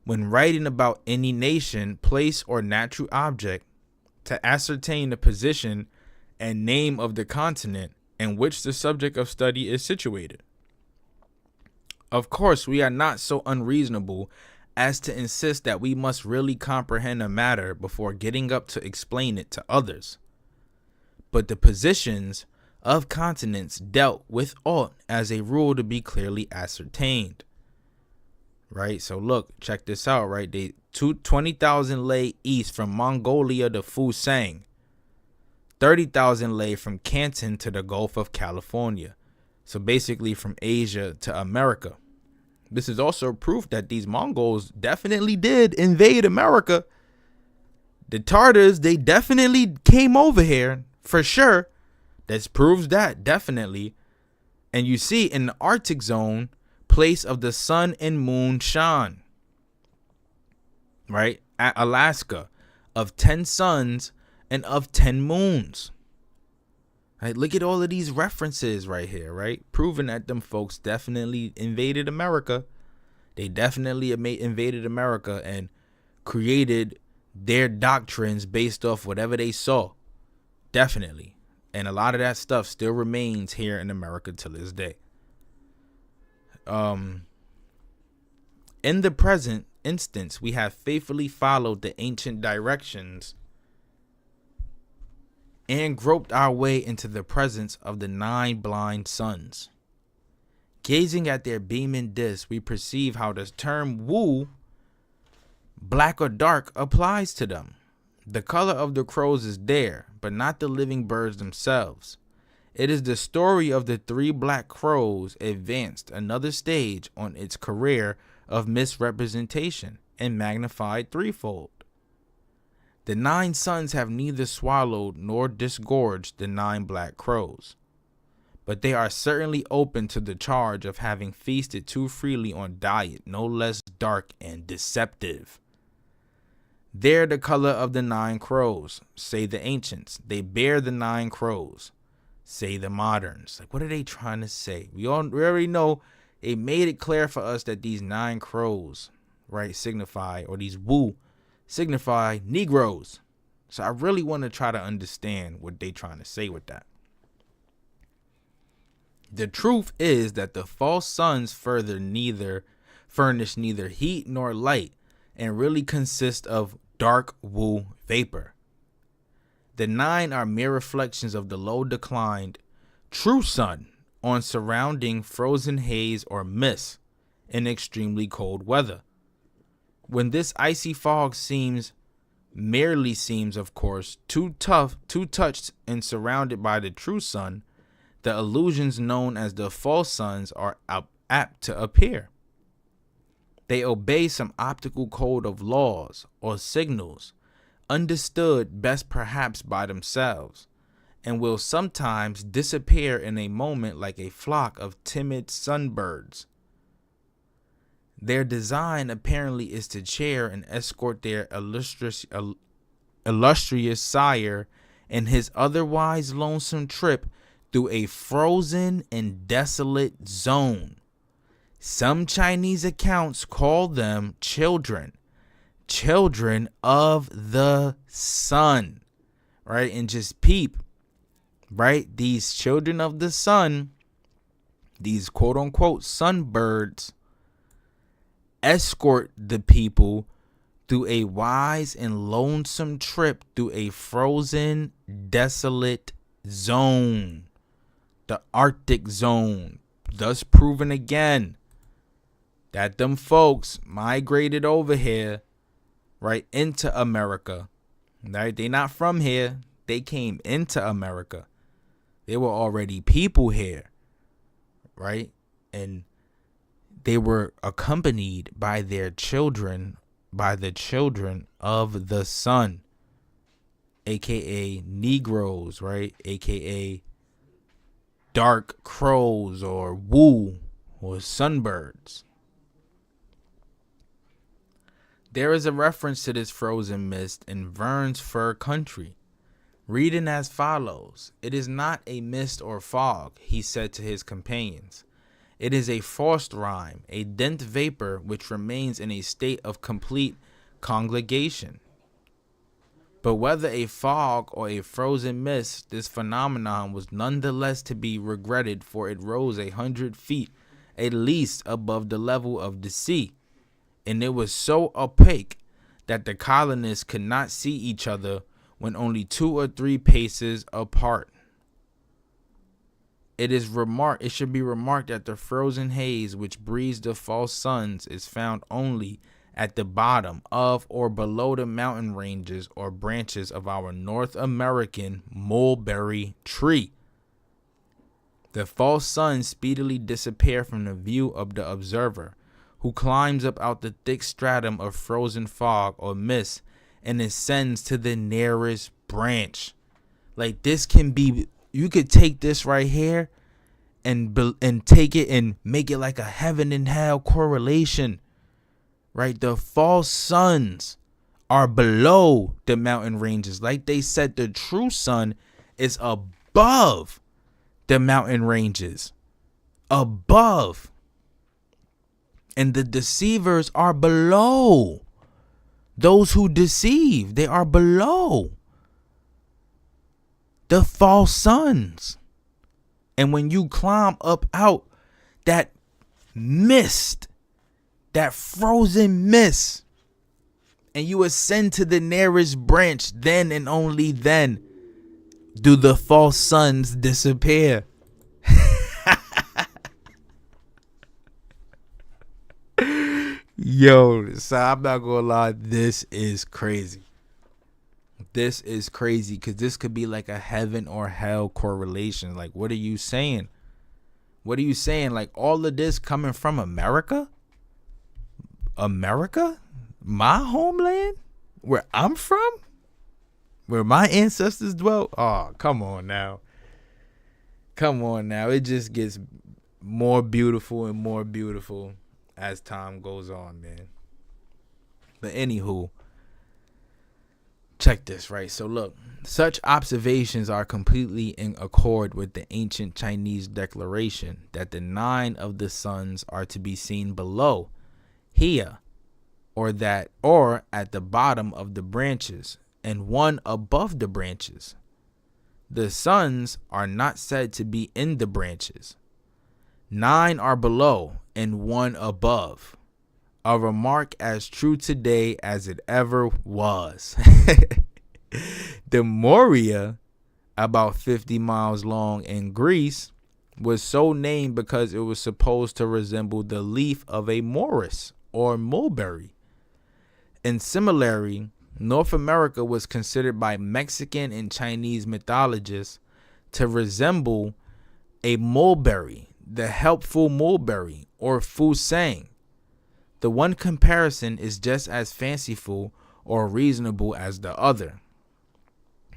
when writing about any nation, place, or natural object, to ascertain the position and name of the continent in which the subject of study is situated. Of course, we are not so unreasonable as to insist that we must really comprehend a matter before getting up to explain it to others. But the positions of continents dealt with ought as a rule to be clearly ascertained. Right? So look, check this out, right? 20,000 lay east from Mongolia to Fusang. 30,000 lay from Canton to the Gulf of California. So basically from Asia to America. This is also proof that these Mongols definitely did invade America. The Tartars, they definitely came over here, for sure. That proves that, definitely. And you see in the Arctic zone, place of the sun and moon shine. Right? At Alaska, of 10 suns and of 10 moons. Right? Look at all of these references right here, right? Proving that them folks definitely invaded America. They definitely invaded America and created their doctrines based off whatever they saw. Definitely. And a lot of that stuff still remains here in America till this day. In the present instance, we have faithfully followed the ancient directions and groped our way into the presence of the 9 blind suns. Gazing at their beaming discs, we perceive how the term Wu, black or dark, applies to them. The color of the crows is there, but not the living birds themselves. It is the story of the 3 black crows advanced another stage on its career of misrepresentation and magnified threefold. The 9 suns have neither swallowed nor disgorged the 9 black crows, but they are certainly open to the charge of having feasted too freely on diet no less dark and deceptive. They're the color of the 9 crows, say the ancients. They bear the 9 crows, say the moderns. Like, what are they trying to say? We already know they made it clear for us that these 9 crows, right, signify, or these Wu, signify Negroes. So I really want to try to understand what they trying to say with that. The truth is that the false suns furnish neither heat nor light and really consist of dark Wu vapor. The 9 are mere reflections of the low declined true sun on surrounding frozen haze or mist in extremely cold weather. When this icy fog merely seems, of course, too touched and surrounded by the true sun, the illusions known as the false suns are apt to appear. They obey some optical code of laws or signals, understood best perhaps by themselves, and will sometimes disappear in a moment like a flock of timid sunbirds. Their design apparently is to cheer and escort their illustrious sire in his otherwise lonesome trip through a frozen and desolate zone. Some Chinese accounts call them children of the sun, right? And just peep right? These children of the sun, these quote unquote sunbirds, escort the people through a wise and lonesome trip through a frozen, desolate zone, the Arctic zone, thus proven again that them folks migrated over here, right, into America, right? They not from here. They came into America. There were already people here, right? And they were accompanied by their children, by the children of the sun, aka Negroes, right? Aka dark crows or woo or sunbirds. There is a reference to this frozen mist in Verne's Fur Country, reading as follows: "It is not a mist or fog," he said to his companions. "It is a frost rime, a dense vapor which remains in a state of complete congregation." But whether a fog or a frozen mist, this phenomenon was nonetheless to be regretted, for it rose 100 feet at least above the level of the sea, and it was so opaque that the colonists could not see each other when only 2 or 3 paces apart. It should be remarked that the frozen haze which breeds the false suns is found only at the bottom of or below the mountain ranges or branches of our North American mulberry tree. The false suns speedily disappear from the view of the observer, who climbs up out the thick stratum of frozen fog or mist and ascends to the nearest branch. Like, this can be, you could take this right here and take it and make it like a heaven and hell correlation, right? The false suns are below the mountain ranges. Like they said, the true sun is above the mountain ranges, above. And the deceivers are below. Those who deceive, they are below the false suns. And when you climb up out that mist, that frozen mist, and you ascend to the nearest branch, then and only then do the false suns disappear. Yo, so I'm not gonna lie, this is crazy. This is crazy, because this could be like a heaven or hell correlation. Like, what are you saying? What are you saying? Like, all of this coming from America? America? My homeland? Where I'm from? Where my ancestors dwelt? Oh, come on now. Come on now. It just gets more beautiful and more beautiful as time goes on, man. But anywho, check this, right? So look, such observations are completely in accord with the ancient Chinese declaration that the 9 of the suns are to be seen below, here, or at the bottom of the branches, and 1 above the branches. The suns are not said to be in the branches. 9 are below and 1 above. A remark as true today as it ever was. The Moria, about 50 miles long in Greece, was so named because it was supposed to resemble the leaf of a morris or mulberry. And similarly, North America was considered by Mexican and Chinese mythologists to resemble a mulberry, the helpful mulberry or fusang. The one comparison is just as fanciful or reasonable as the other.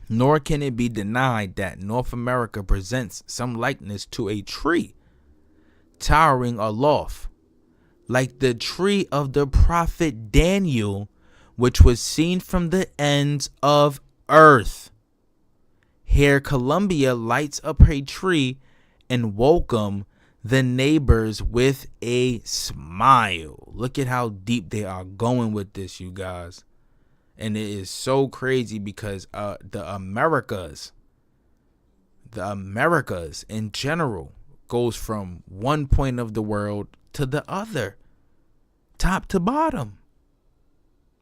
Nor can it be denied that North America presents some likeness to a tree, towering aloft, like the tree of the prophet Daniel, which was seen from the ends of earth. Here Columbia lights up a tree and welcome the neighbors with a smile. Look at how deep they are going with this, you guys. And it is so crazy because the Americas, the Americas in general goes from one point of the world to the other, top to bottom,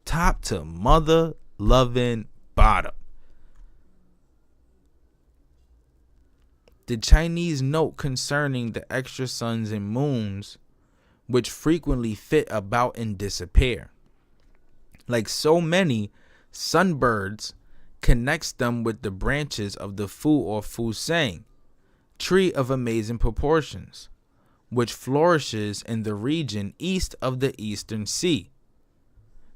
top to mother loving bottom. The Chinese note concerning the extra suns and moons, which frequently fit about and disappear. Like so many, sunbirds connects them with the branches of the fu or fusang, tree of amazing proportions, which flourishes in the region east of the Eastern Sea.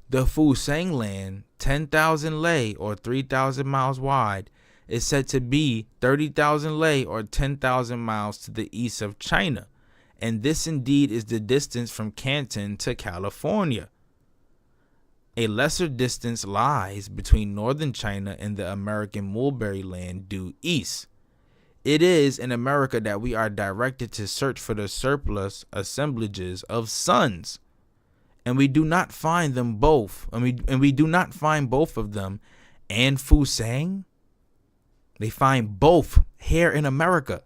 The Fusang land, 10,000 lei or 3,000 miles wide, is said to be 30,000 lei or 10,000 miles to the east of China, and this indeed is the distance from Canton to California. A lesser distance lies between northern China and the American mulberry land due east. It is in America that we are directed to search for the surplus assemblages of suns, and we do not find them both. And we do not find both of them and Fusang. They find both here in America.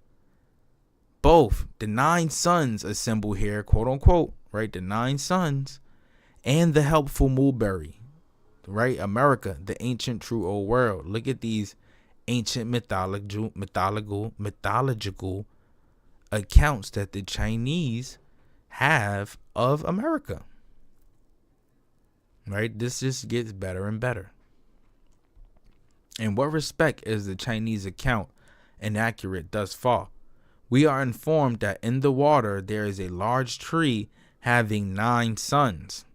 Both the 9 suns assemble here, quote unquote, right? The 9 suns and the helpful mulberry, right? America, the ancient true old world. Look at these ancient mythological accounts that the Chinese have of America. Right? This just gets better and better. In what respect is the Chinese account inaccurate thus far? We are informed that in the water there is a large tree having 9 suns.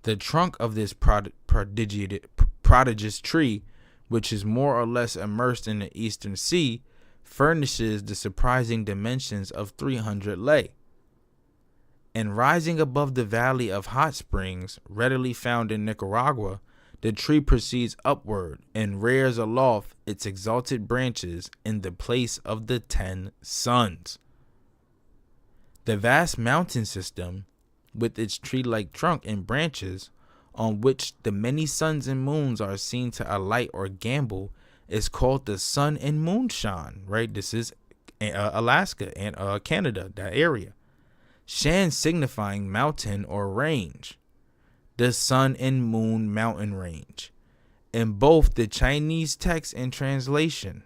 The trunk of this prodigious tree, which is more or less immersed in the Eastern Sea, furnishes the surprising dimensions of 300 lei. And rising above the valley of hot springs, readily found in Nicaragua, the tree proceeds upward and rears aloft its exalted branches in the place of the 10 suns. The vast mountain system, with its tree-like trunk and branches, on which the many suns and moons are seen to alight or gambol, is called the Sun and Moonshine, right? This is Alaska and Canada, that area. Shan signifying mountain or range. The Sun and Moon mountain range. In both the Chinese text and translation,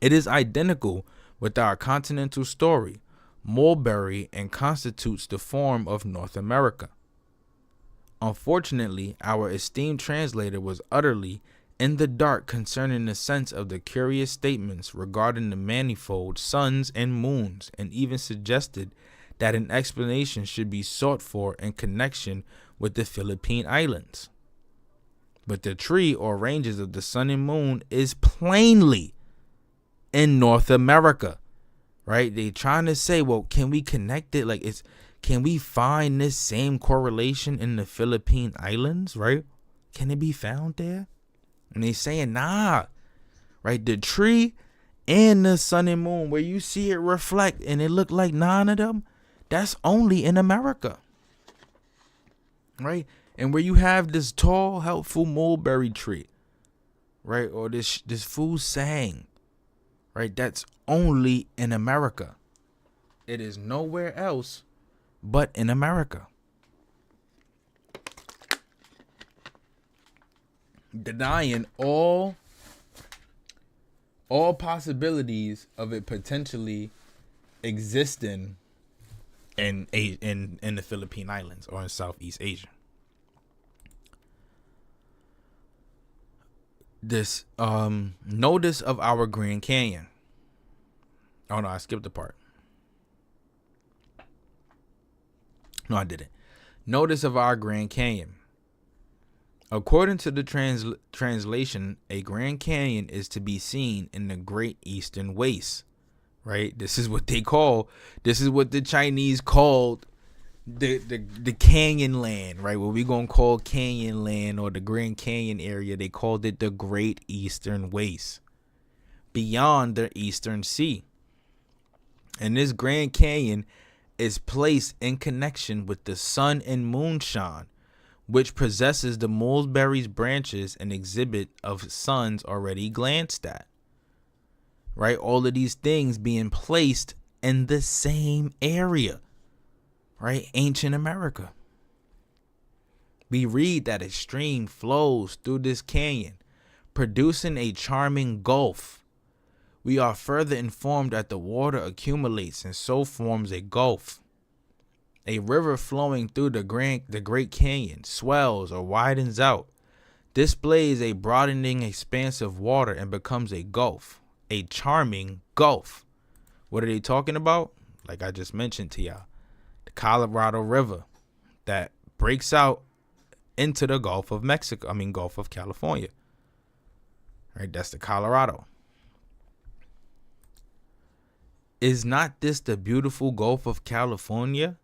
it is identical with our continental story, mulberry, and constitutes the form of North America. Unfortunately, our esteemed translator was utterly in the dark concerning the sense of the curious statements regarding the manifold suns and moons, and even suggested that an explanation should be sought for in connection with the Philippine Islands. But the tree or ranges of the sun and moon is plainly in North America, right? They trying to say, well, can we connect it? Like, can we find this same correlation in the Philippine Islands, right? Can it be found there? And they saying, nah, right? The tree and the sun and moon, where you see it reflect and it look like 9 of them, that's only in America, right? And where you have this tall, helpful mulberry tree, right? Or this fusang, right? That's only in America. It is nowhere else but in America. Denying all possibilities of it potentially existing in the Philippine Islands or in Southeast Asia. This notice of our Grand Canyon. Oh no, I skipped the part. No, I didn't. Notice of our Grand Canyon. According to the translation, a Grand Canyon is to be seen in the Great Eastern Waste, right? This is what the Chinese called the Canyon Land, right? What we gonna call Canyon Land or the Grand Canyon area, they called it the Great Eastern Waste, beyond the Eastern Sea. And this Grand Canyon is placed in connection with the Sun and Moonshine, which possesses the mulberry's branches and exhibit of suns already glanced at. right? All of these things being placed in the same area, right? Ancient America. We read that a stream flows through this canyon, producing a charming gulf. We are further informed that the water accumulates and so forms a gulf. A river flowing through the Great Canyon swells or widens out, displays a broadening expanse of water and becomes a gulf, a charming gulf. What are they talking about? Like I just mentioned to y'all, the Colorado River that breaks out into the Gulf of Mexico, Gulf of California. Right, that's the Colorado. Is not this the beautiful Gulf of California,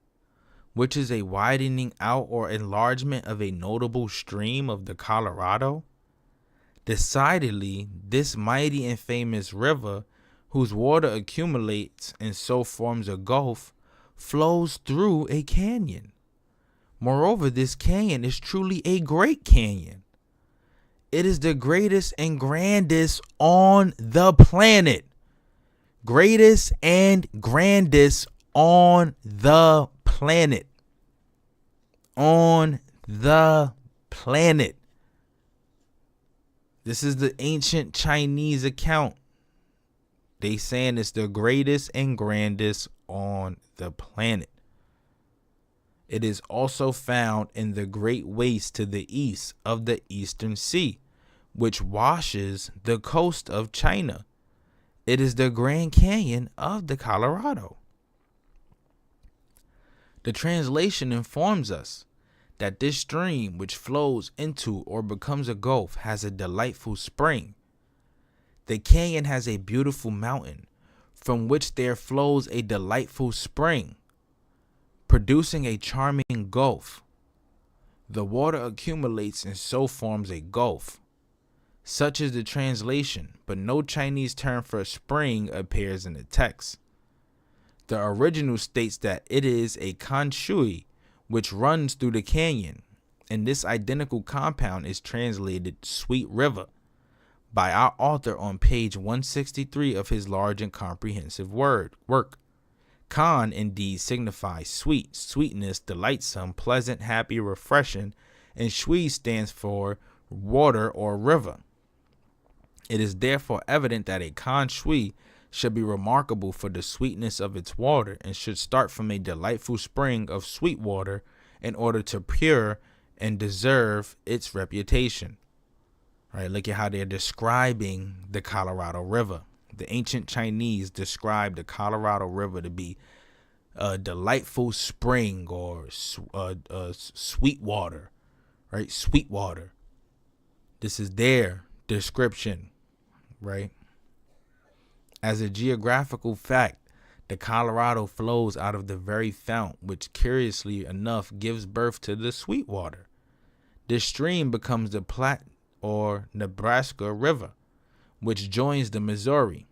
which is a widening out or enlargement of a notable stream of the Colorado? Decidedly, this mighty and famous river, whose water accumulates and so forms a gulf, flows through a canyon. Moreover, this canyon is truly a great canyon. It is the greatest and grandest on the planet. Greatest and grandest on the planet. On the planet. This is the ancient Chinese account. They saying it's the greatest and grandest on the planet. It is also found in the Great Waste to the east of the Eastern Sea, which washes the coast of China. It is the Grand Canyon of the Colorado. The translation informs us that this stream, which flows into or becomes a gulf, has a delightful spring. The canyon has a beautiful mountain, from which there flows a delightful spring, producing a charming gulf. The water accumulates and so forms a gulf. Such is the translation, but no Chinese term for spring appears in the text. The original states that it is a kanshui which runs through the canyon, and this identical compound is translated sweet river by our author on page 163 of his large and comprehensive work. Kan indeed signifies sweet, sweetness, delightsome, pleasant, happy, refreshing, and shui stands for water or river. It is therefore evident that a kan shui should be remarkable for the sweetness of its water and should start from a delightful spring of sweet water in order to pure and deserve its reputation. All right, look at how they're describing the Colorado River. The ancient Chinese described the Colorado River to be a delightful spring or sweet water, right? Sweet water. This is their description, right? As a geographical fact, the Colorado flows out of the very fount, which curiously enough gives birth to the Sweetwater. This stream becomes the Platte or Nebraska River, which joins the Missouri.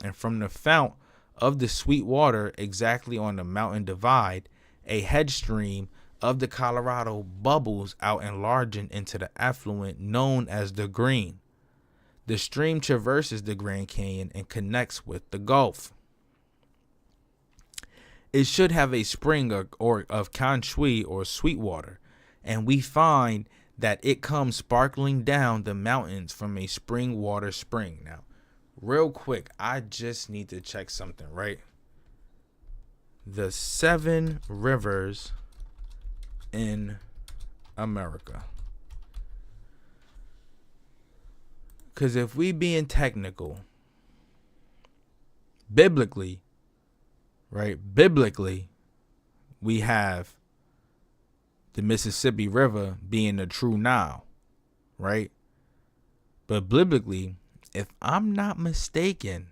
And from the fount of the Sweetwater, exactly on the mountain divide, a headstream of the Colorado bubbles out, enlarging into the affluent known as the Green. The stream traverses the Grand Canyon and connects with the Gulf. It should have a spring of kanshui or sweet water, and we find that it comes sparkling down the mountains from a spring water spring. Now, real quick, I just need to check something, right? The 7 rivers in America. Because if we being technical, biblically, right? Biblically, we have the Mississippi River being the true Nile, right? But biblically, if I'm not mistaken,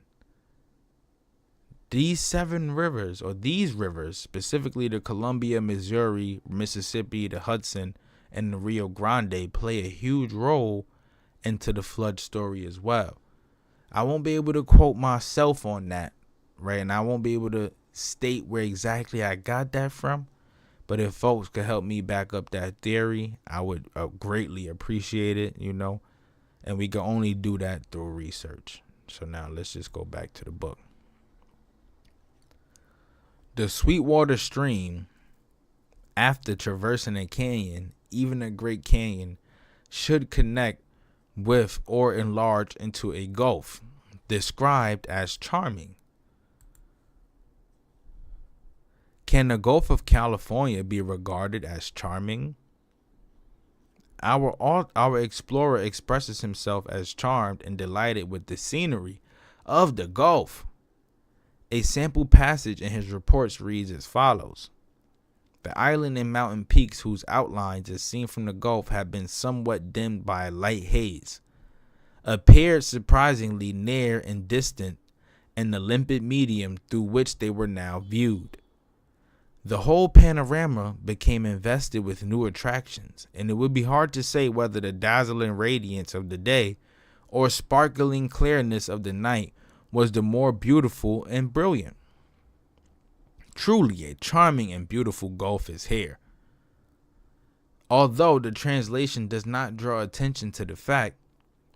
these 7 rivers, or these rivers, specifically the Columbia, Missouri, Mississippi, the Hudson, and the Rio Grande, play a huge role into the flood story as well. I won't be able to quote myself on that, right? And I won't be able to state where exactly I got that from. But if folks could help me back up that theory, I would greatly appreciate it, you know. And we can only do that through research. So now let's just go back to the book. The Sweetwater Stream, after traversing a canyon, even a Great Canyon, should connect with or enlarge into a gulf, described as charming. Can the Gulf of California be regarded as charming? Our explorer expresses himself as charmed and delighted with the scenery of the Gulf. A sample passage in his reports reads as follows. The island and mountain peaks whose outlines, as seen from the Gulf, have been somewhat dimmed by a light haze, appeared surprisingly near and distant in the limpid medium through which they were now viewed. The whole panorama became invested with new attractions, and it would be hard to say whether the dazzling radiance of the day or sparkling clearness of the night was the more beautiful and brilliant. Truly a charming and beautiful gulf is here. Although the translation does not draw attention to the fact,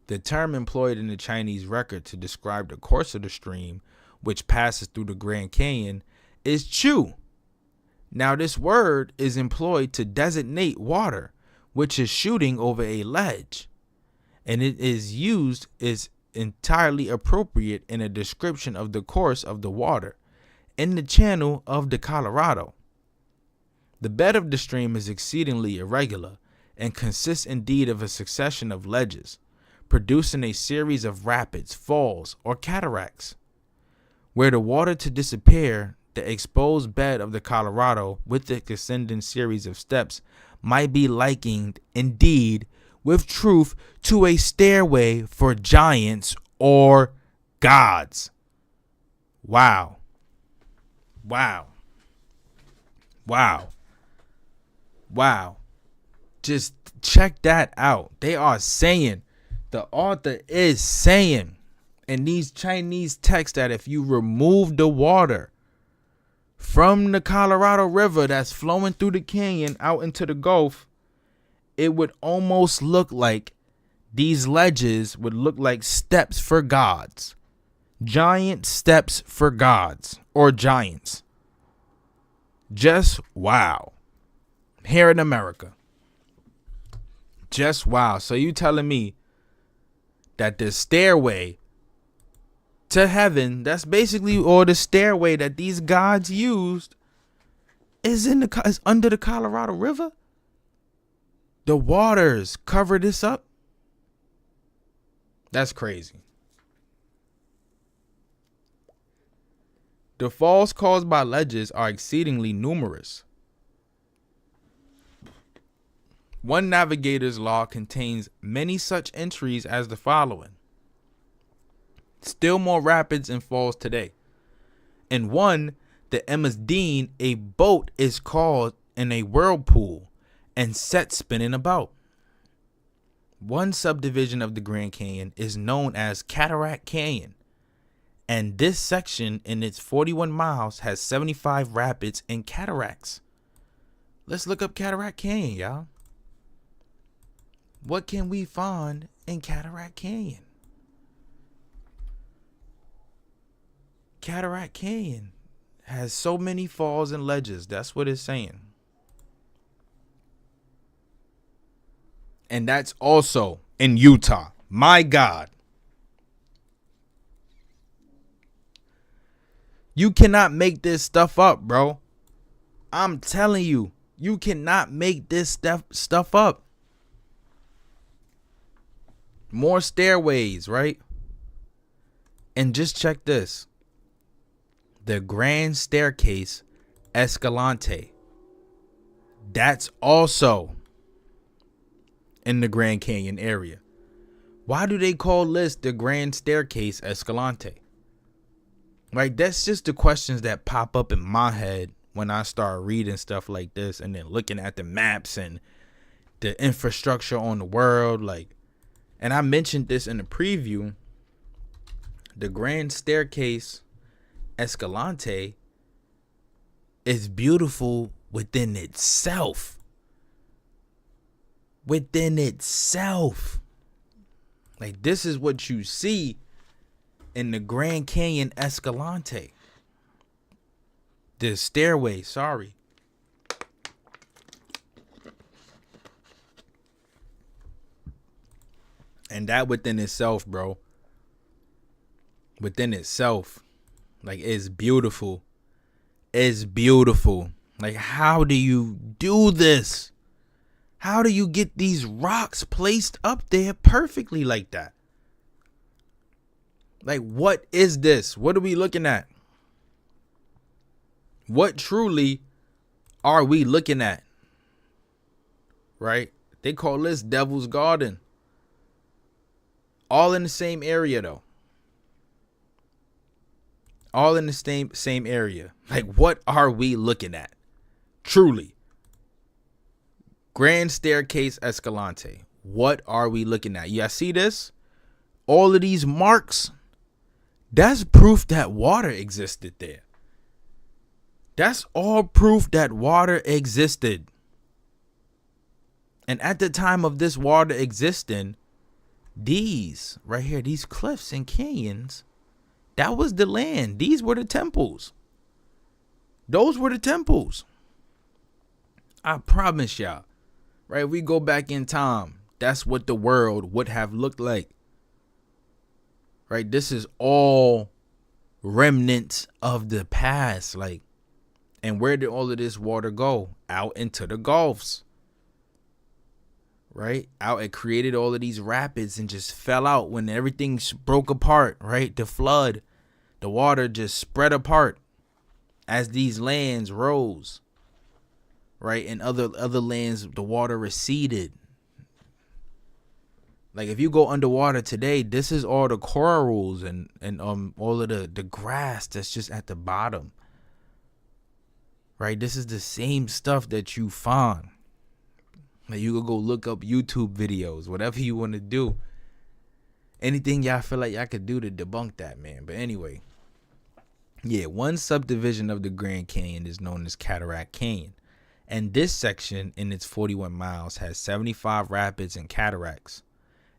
the term employed in the Chinese record to describe the course of the stream which passes through the Grand Canyon is chu. Now this word is employed to designate water which is shooting over a ledge, and it is used as entirely appropriate in a description of the course of the water in the channel of the Colorado. The bed of the stream is exceedingly irregular and consists indeed of a succession of ledges, producing a series of rapids, falls, or cataracts. Were the water to disappear, the exposed bed of the Colorado with the ascending series of steps might be likened indeed with truth to a stairway for giants or gods. Wow. Wow. Wow. Wow. Just check that out. They are saying, the author is saying in these Chinese texts that if you remove the water from the Colorado River that's flowing through the canyon out into the Gulf, it would almost look like these ledges would look like steps for gods. Giant steps for gods or giants. Just wow. Here in America. Just wow. So you telling me that the stairway to heaven, that's basically, or the stairway that these gods used, is under the Colorado River? The waters cover this up? That's crazy. The falls caused by ledges are exceedingly numerous. One navigator's log contains many such entries as the following. Still more rapids and falls today. In one, the Emma's Dean, a boat is caught in a whirlpool and set spinning about. One subdivision of the Grand Canyon is known as Cataract Canyon, and this section in its 41 miles has 75 rapids and cataracts. Let's look up Cataract Canyon, y'all. What can we find in Cataract Canyon? Cataract Canyon has so many falls and ledges. That's what it's saying. And that's also in Utah. My God. You cannot make this stuff up, bro. I'm telling you, you cannot make this stuff up. More stairways, right? And just check this. The Grand Staircase Escalante. That's also in the Grand Canyon area. Why do they call this the Grand Staircase Escalante? Right? That's just the questions that pop up in my head when I start reading stuff like this and then looking at the maps and the infrastructure on the world. Like, and I mentioned this in the preview. The Grand Staircase Escalante is beautiful within itself. Within itself. Like, this is what you see in the Grand Canyon Escalante. The stairway, sorry. And that within itself, bro. Within itself. Like, it's beautiful. It's beautiful. Like, how do you do this? How do you get these rocks placed up there perfectly like that? Like, what is this? What are we looking at? What truly are we looking at? Right? They call this Devil's Garden. All in the same area, though. All in the same area. Like, what are we looking at? Truly. Grand Staircase Escalante. What are we looking at? Yeah, see this? All of these marks. That's proof that water existed there. That's all proof that water existed. And at the time of this water existing, these right here, these cliffs and canyons, that was the land. These were the temples. Those were the temples. I promise y'all. Right? We go back in time. That's what the world would have looked like. Right? This is all remnants of the past. Like, and where did all of this water go? Out into the gulfs. Right? Out, it created all of these rapids and just fell out when everything broke apart. Right? The flood. The water just spread apart as these lands rose. Right? And other lands, the water receded. Like, if you go underwater today, this is all the corals and all of the grass that's just at the bottom. Right? This is the same stuff that you find. Like, you could go look up YouTube videos, whatever you want to do. Anything y'all feel like y'all could do to debunk that, man. But anyway, yeah, one subdivision of the Grand Canyon is known as Cataract Canyon. And this section in its 41 miles has 75 rapids and cataracts.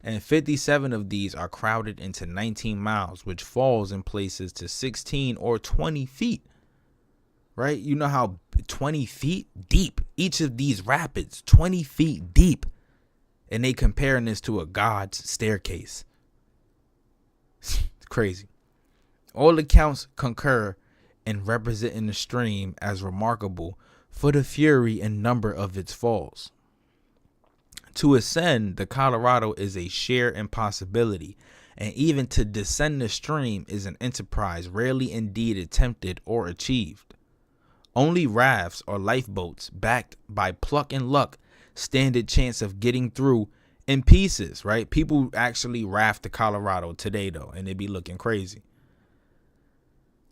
And 57 of these are crowded into 19 miles, which falls in places to 16 or 20 feet. Right? You know how 20 feet deep, each of these rapids, 20 feet deep. And they comparing this to a God's staircase. It's crazy. All accounts concur in representing the stream as remarkable for the fury and number of its falls. To ascend the Colorado is a sheer impossibility, and even to descend the stream is an enterprise rarely indeed attempted or achieved. Only rafts or lifeboats backed by pluck and luck stand a chance of getting through in pieces, right? People actually raft the Colorado today, though, and they be looking crazy.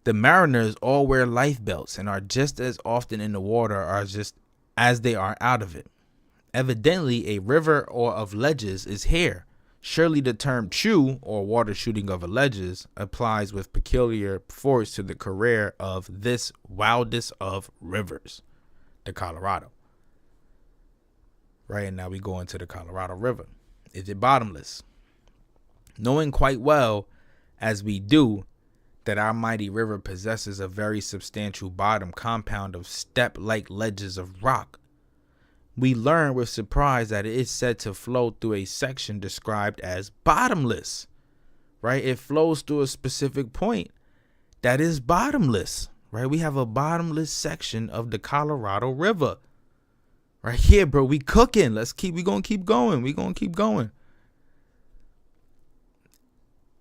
The mariners all wear life belts and are just as often in the water as they are out of it. Evidently, a river or of ledges is here. Surely the term chew, or water shooting over ledges, applies with peculiar force to the career of this wildest of rivers, the Colorado. Right, and now we go into the Colorado River. Is it bottomless? Knowing quite well, as we do, that our mighty river possesses a very substantial bottom compound of step-like ledges of rock, we learn with surprise that it is said to flow through a section described as bottomless. Right? It flows through a specific point that is bottomless. Right? We have a bottomless section of the Colorado River. Right here, bro. We cooking. We gonna keep going. We gonna keep going.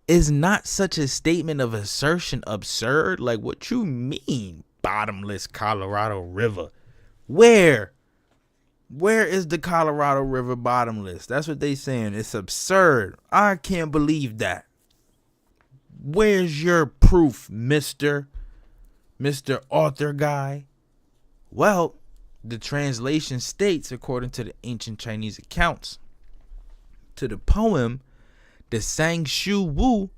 Is not such a statement of assertion absurd? Like, what you mean, bottomless Colorado River? Where is the Colorado River bottomless? That's what they saying. It's absurd. I can't believe that. Where's your proof, Mr. Author guy? Well, the translation states, according to the ancient Chinese accounts, to the poem, the Sang Shu Wu,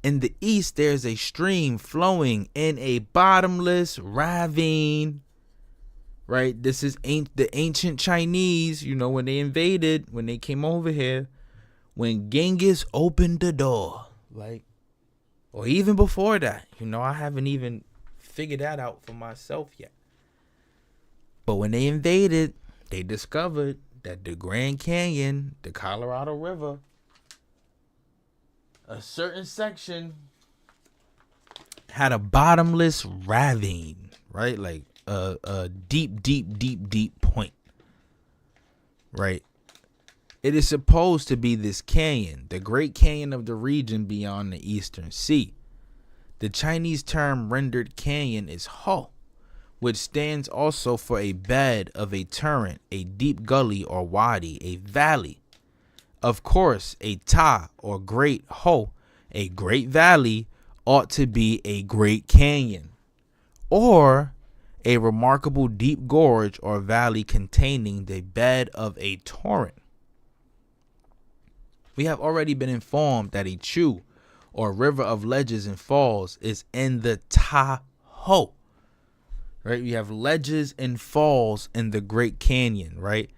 in the east there's a stream flowing in a bottomless ravine. Right? This is the ancient Chinese, you know, when they came over here, when Genghis opened the door. Like, or even before that. I haven't even figured that out for myself yet. But when they invaded, they discovered that the Grand Canyon, the Colorado River, a certain section had a bottomless ravine, right? Like a deep point, right? It is supposed to be this canyon, the Great Canyon of the region beyond the Eastern Sea. The Chinese term rendered canyon is ho, which stands also for a bed of a torrent, a deep gully or wadi, a valley. Of course, a ta or great ho, a great valley, ought to be a great canyon, or a remarkable deep gorge or valley containing the bed of a torrent. We have already been informed that a chu, or river of ledges and falls, is in the Tahoe. Right? We have ledges and falls in the Great Canyon, right?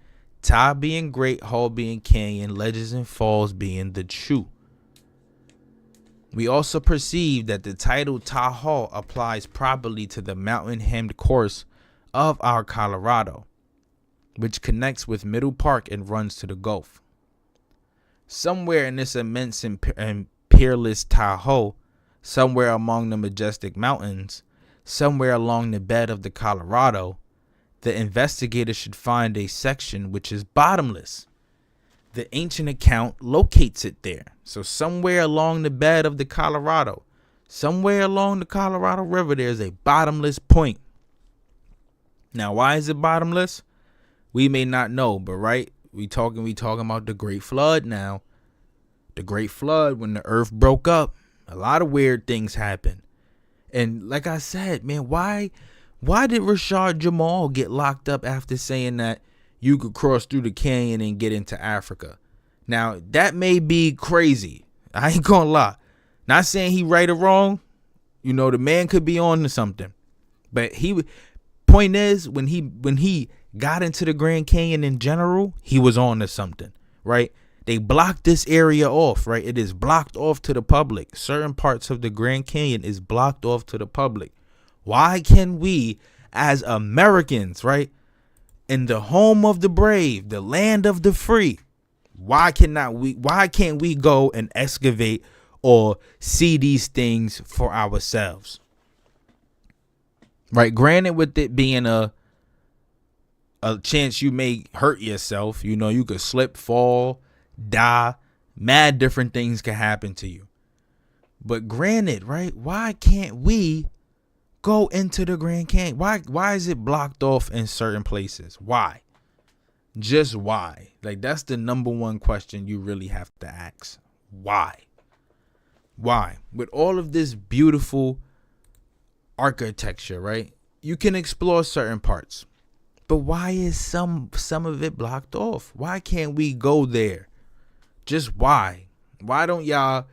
Ta being great, ho being canyon, ledges and falls being the chu. We also perceive that the title Tahoe applies properly to the mountain-hemmed course of our Colorado, which connects with Middle Park and runs to the Gulf. Somewhere in this immense and peerless Tahoe, somewhere among the majestic mountains, somewhere along the bed of the Colorado, the investigator should find a section which is bottomless. The ancient account locates it there. So somewhere along the bed of the Colorado, somewhere along the Colorado River, there's a bottomless point. Now, why is it bottomless? We may not know, but right, we talking about the Great Flood now. The Great Flood, when the earth broke up, a lot of weird things happened. And like I said, man, why did Rashad Jamal get locked up after saying that you could cross through the canyon and get into Africa? Now, that may be crazy. I ain't gonna lie. Not saying he right or wrong. The man could be on to something. But point is, when he got into the Grand Canyon in general, he was on to something, right? They blocked this area off, right? It is blocked off to the public. Certain parts of the Grand Canyon is blocked off to the public. Why can we, as Americans, right, in the home of the brave, the land of the free, why can't we go and excavate or see these things for ourselves? Right? Granted, with it being a chance you may hurt yourself, you could slip, fall, die, mad different things can happen to you. But granted, right? Why can't we go into the Grand Canyon? Why is it blocked off in certain places? Why? Just why? Like, that's the number one question you really have to ask. Why? Why? With all of this beautiful architecture, right? You can explore certain parts. But why is some of it blocked off? Why can't we go there? Just why? Why don't y'all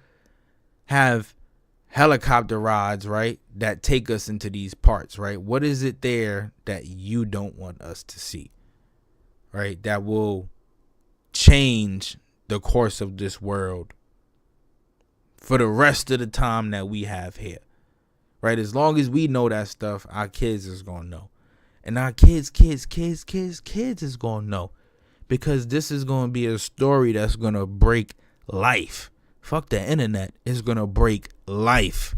have helicopter rides, right, that take us into these parts, right? What is it there that you don't want us to see, right, that will change the course of this world for the rest of the time that we have here, right? As long as we know that stuff, our kids is going to know. And our kids is going to know, because this is going to be a story that's going to break life. Fuck the internet. It's going to break life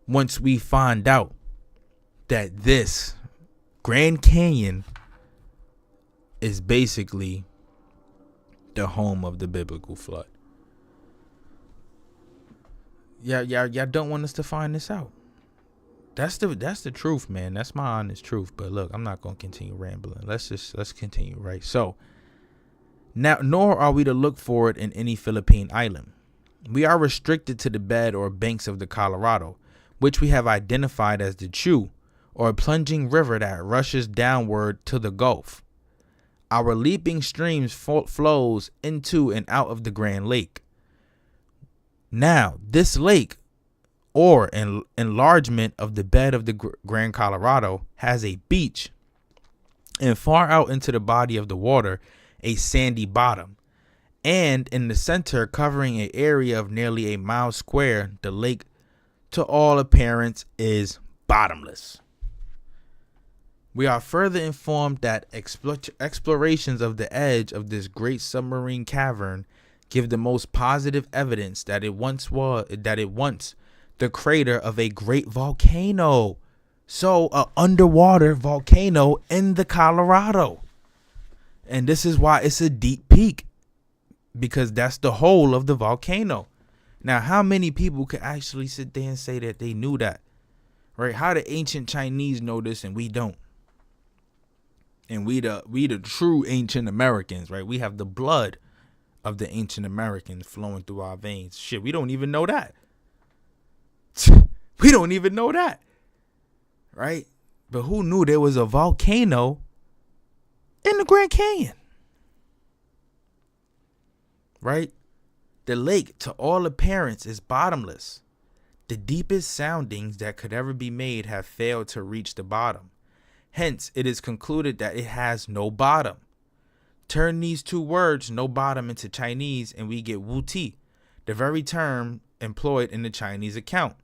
once we find out that this Grand Canyon is basically the home of the biblical flood. Y'all don't want us to find this out. That's the truth, man. That's my honest truth. But look, I'm not going to continue rambling. Let's continue, right? So, now, nor are we to look for it in any Philippine island. We are restricted to the bed or banks of the Colorado, which we have identified as the Chu, or a plunging river that rushes downward to the Gulf. Our leaping streams flows into and out of the Grand Lake. Now, this lake, or an enlargement of the bed of the Grand Colorado, has a beach, and far out into the body of the water, a sandy bottom, and in the center, covering an area of nearly a mile square, the lake to all appearance, is bottomless. We are further informed that explorations of the edge of this great submarine cavern give the most positive evidence that it once the crater of a great volcano. So, an underwater volcano in the Colorado. And this is why it's a deep peak, because that's the hole of the volcano. Now, how many people could actually sit there and say that they knew that? Right? How the ancient Chinese know this and we don't? And we the true ancient Americans, right? We have the blood of the ancient Americans flowing through our veins. Shit, we don't even know that. We don't even know that. Right? But who knew there was a volcano in the Grand Canyon? Right? The lake, to all appearance, is bottomless. The deepest soundings that could ever be made have failed to reach the bottom. Hence, it is concluded that it has no bottom. Turn these two words, no bottom, into Chinese, and we get wu ti, the very term employed in the Chinese account.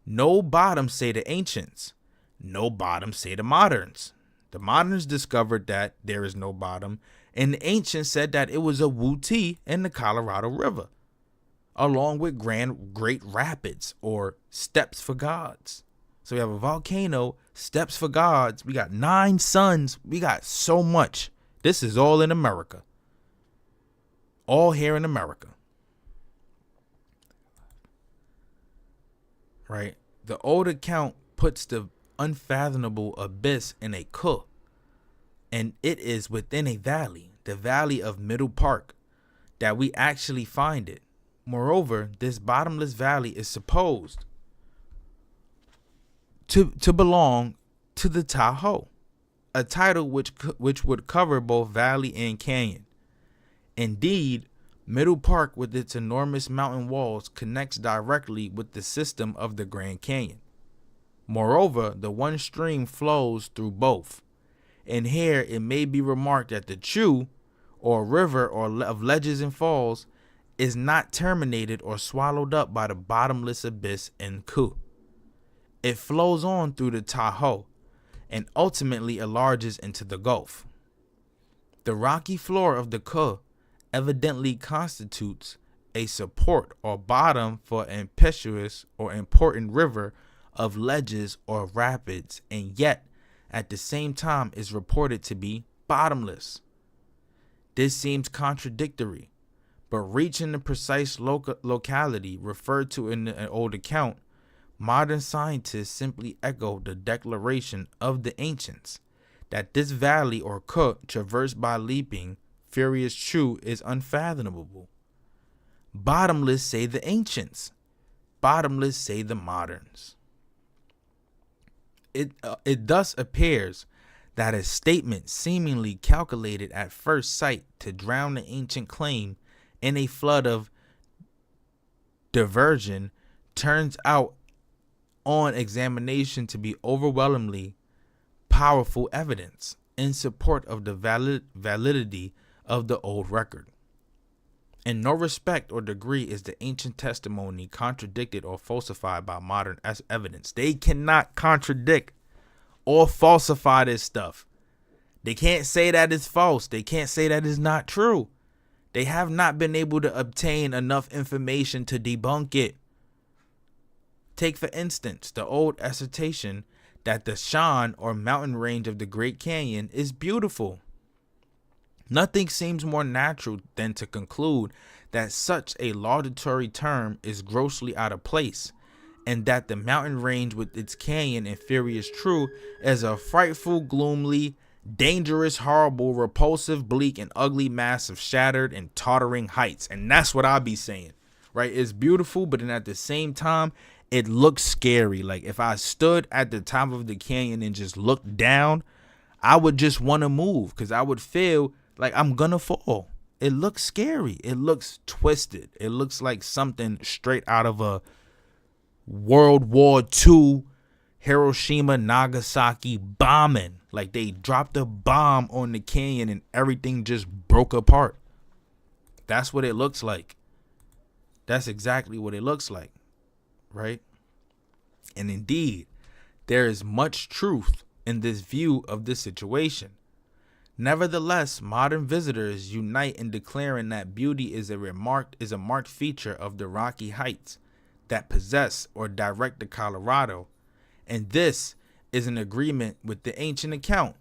No bottom, say the ancients. No bottom, say the moderns. The moderns discovered that there is no bottom, and the ancients said that it was a wu ti in the Colorado River, along with great rapids, or steps for gods. So we have a volcano, steps for gods. We got 9 suns. We got so much. This is all in America. All here in America. Right? The old account puts the unfathomable abyss in a kuh, and it is within a valley, the valley of Middle Park, that we actually find it. Moreover, this bottomless valley is supposed to belong to the Tahoe, a title which would cover both valley and canyon. Indeed, Middle Park, with its enormous mountain walls, connects directly with the system of the Grand Canyon. Moreover, the one stream flows through both. And here it may be remarked that the Chew, or river of ledges and falls, is not terminated or swallowed up by the bottomless abyss in Ku. It flows on through the Tahoe and ultimately enlarges into the Gulf. The rocky floor of the Ku evidently constitutes a support or bottom for an impetuous or important river of ledges or rapids, and yet at the same time is reported to be bottomless. This seems contradictory, but reaching the precise locality referred to in an old account, modern scientists simply echo the declaration of the ancients that this valley or Ku traversed by leaping, furious Chew is unfathomable. Bottomless, say the ancients. Bottomless, say the moderns. It thus appears that a statement seemingly calculated at first sight to drown the ancient claim in a flood of diversion turns out on examination to be overwhelmingly powerful evidence in support of the validity of the old record. In no respect or degree is the ancient testimony contradicted or falsified by modern evidence. They cannot contradict or falsify this stuff. They can't say that it's false. They can't say that it's not true. They have not been able to obtain enough information to debunk it. Take, for instance, the old assertion that the Shan, or mountain range of the Great Canyon, is beautiful. Nothing seems more natural than to conclude that such a laudatory term is grossly out of place, and that the mountain range with its canyon and furious Chew is a frightful, gloomily, dangerous, horrible, repulsive, bleak, and ugly mass of shattered and tottering heights. And that's what I be saying, right? It's beautiful, but then at the same time, it looks scary. Like if I stood at the top of the canyon and just looked down, I would just want to move because I would feel like I'm gonna fall. It looks scary. It looks twisted. It looks like something straight out of a World War II Hiroshima, Nagasaki bombing. Like they dropped a bomb on the canyon and everything just broke apart. That's what it looks like. That's exactly what it looks like, right? And indeed, there is much truth in this view of the situation. Nevertheless, modern visitors unite in declaring that beauty is a marked feature of the Rocky Heights that possess or direct the Colorado, and this is in agreement with the ancient account.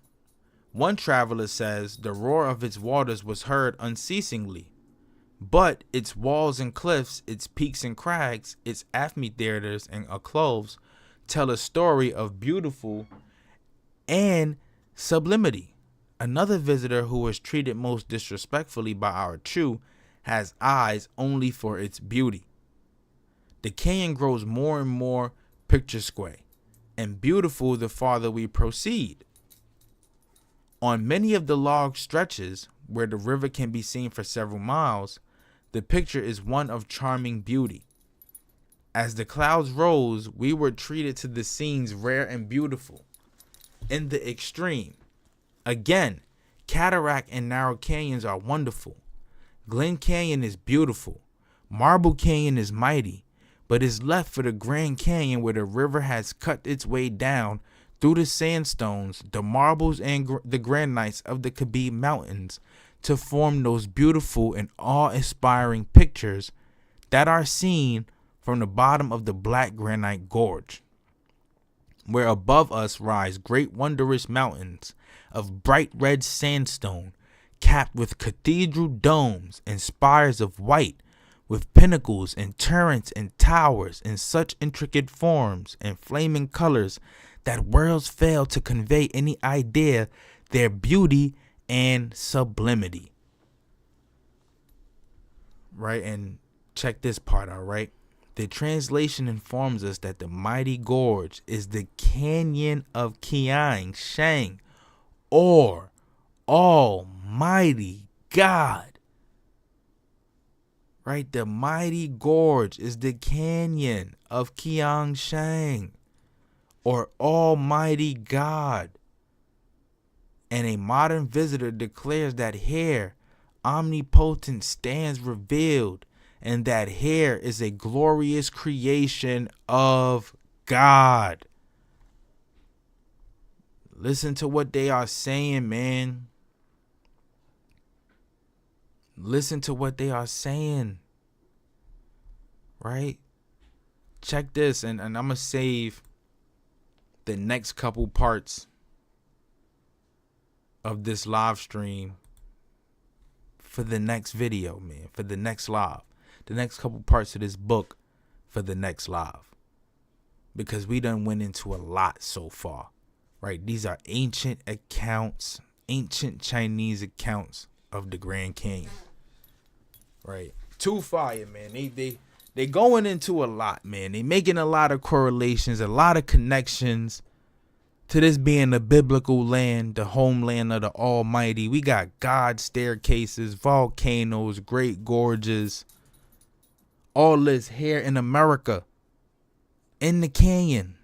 One traveler says the roar of its waters was heard unceasingly, but its walls and cliffs, its peaks and crags, its amphitheaters and alcoves tell a story of beautiful and sublimity. Another visitor who was treated most disrespectfully by our Chu has eyes only for its beauty. The canyon grows more and more picturesque and beautiful the farther we proceed. On many of the log stretches where the river can be seen for several miles, the picture is one of charming beauty. As the clouds rose, we were treated to the scenes rare and beautiful in the extreme. Again, Cataract and Narrow Canyons are wonderful. Glen Canyon is beautiful. Marble Canyon is mighty, but is left for the Grand Canyon where the river has cut its way down through the sandstones, the marbles, and the granites of the Khabib Mountains to form those beautiful and awe-inspiring pictures that are seen from the bottom of the Black Granite Gorge, where above us rise great wondrous mountains of bright red sandstone, capped with cathedral domes and spires of white, with pinnacles and turrets and towers in such intricate forms and flaming colors that words fail to convey any idea their beauty and sublimity. Right, and check this part out, right? The translation informs us that the mighty gorge is the Canyon of Kiang Shang, or Almighty God. Right, the mighty gorge is the Canyon of Kiang Shang, or Almighty God. And a modern visitor declares that here omnipotent stands revealed, and that here is a glorious creation of God. Listen to what they are saying, man. Listen to what they are saying. Right? Check this, and I'm going to save the next couple parts of this live stream for the next video, man, for the next live. The next couple parts of this book for the next live. Because we done went into a lot so far. Right? These are ancient accounts, ancient Chinese accounts of the Grand Canyon. Right? Too fire, man. They going into a lot, man. They making a lot of correlations, a lot of connections to this being the biblical land, the homeland of the Almighty. We got God staircases, volcanoes, great gorges, all this here in America, in the canyon.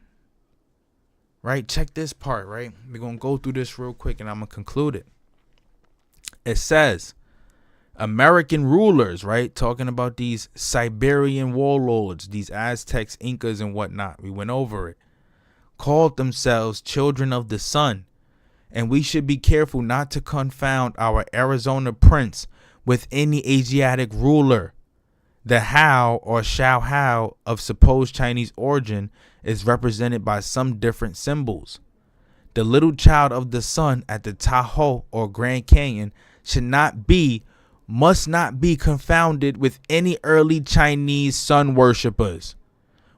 Right? Check this part, right? We're going to go through this real quick and I'm going to conclude it. It says, American rulers, right? Talking about these Siberian warlords, these Aztecs, Incas, and whatnot. We went over it. Called themselves children of the sun. And we should be careful not to confound our Arizona prince with any Asiatic ruler. The Hao or Shao Hao of supposed Chinese origin is represented by some different symbols. The little child of the sun at the Tahoe or Grand Canyon must not be confounded with any early Chinese sun worshippers.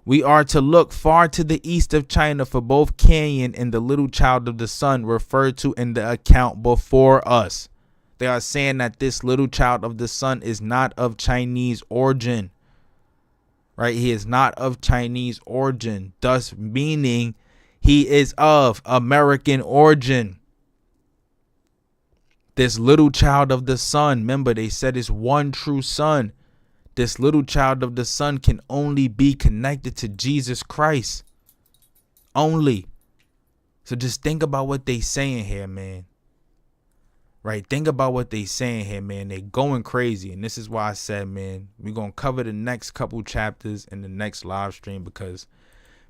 We are to look far to the east of China for both canyon and the little child of the sun referred to in the account before us. They are saying that this little child of the sun is not of Chinese origin. Right? He is not of Chinese origin, thus meaning he is of American origin. This little child of the sun, remember they said it's one true sun. This little child of the sun can only be connected to Jesus Christ. Only. So just think about what they saying here, man. Right? Think about what they saying here, man. They going crazy. And this is why I said, man, we're going to cover the next couple chapters in the next live stream because,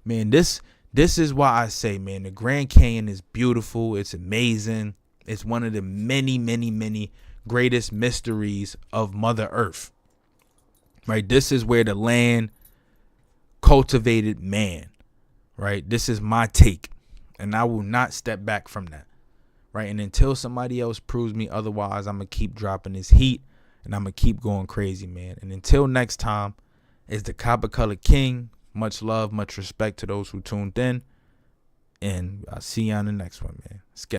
Man, this is why I say, man, the Grand Canyon is beautiful. It's amazing. It's one of the many, many, many greatest mysteries of Mother Earth. Right? This is where the land cultivated man. Right? This is my take. And I will not step back from that. Right? And until somebody else proves me otherwise, I'm going to keep dropping this heat. And I'm going to keep going crazy, man. And until next time, it's the Copper Colored King. Much love, much respect to those who tuned in. And I'll see you on the next one, man.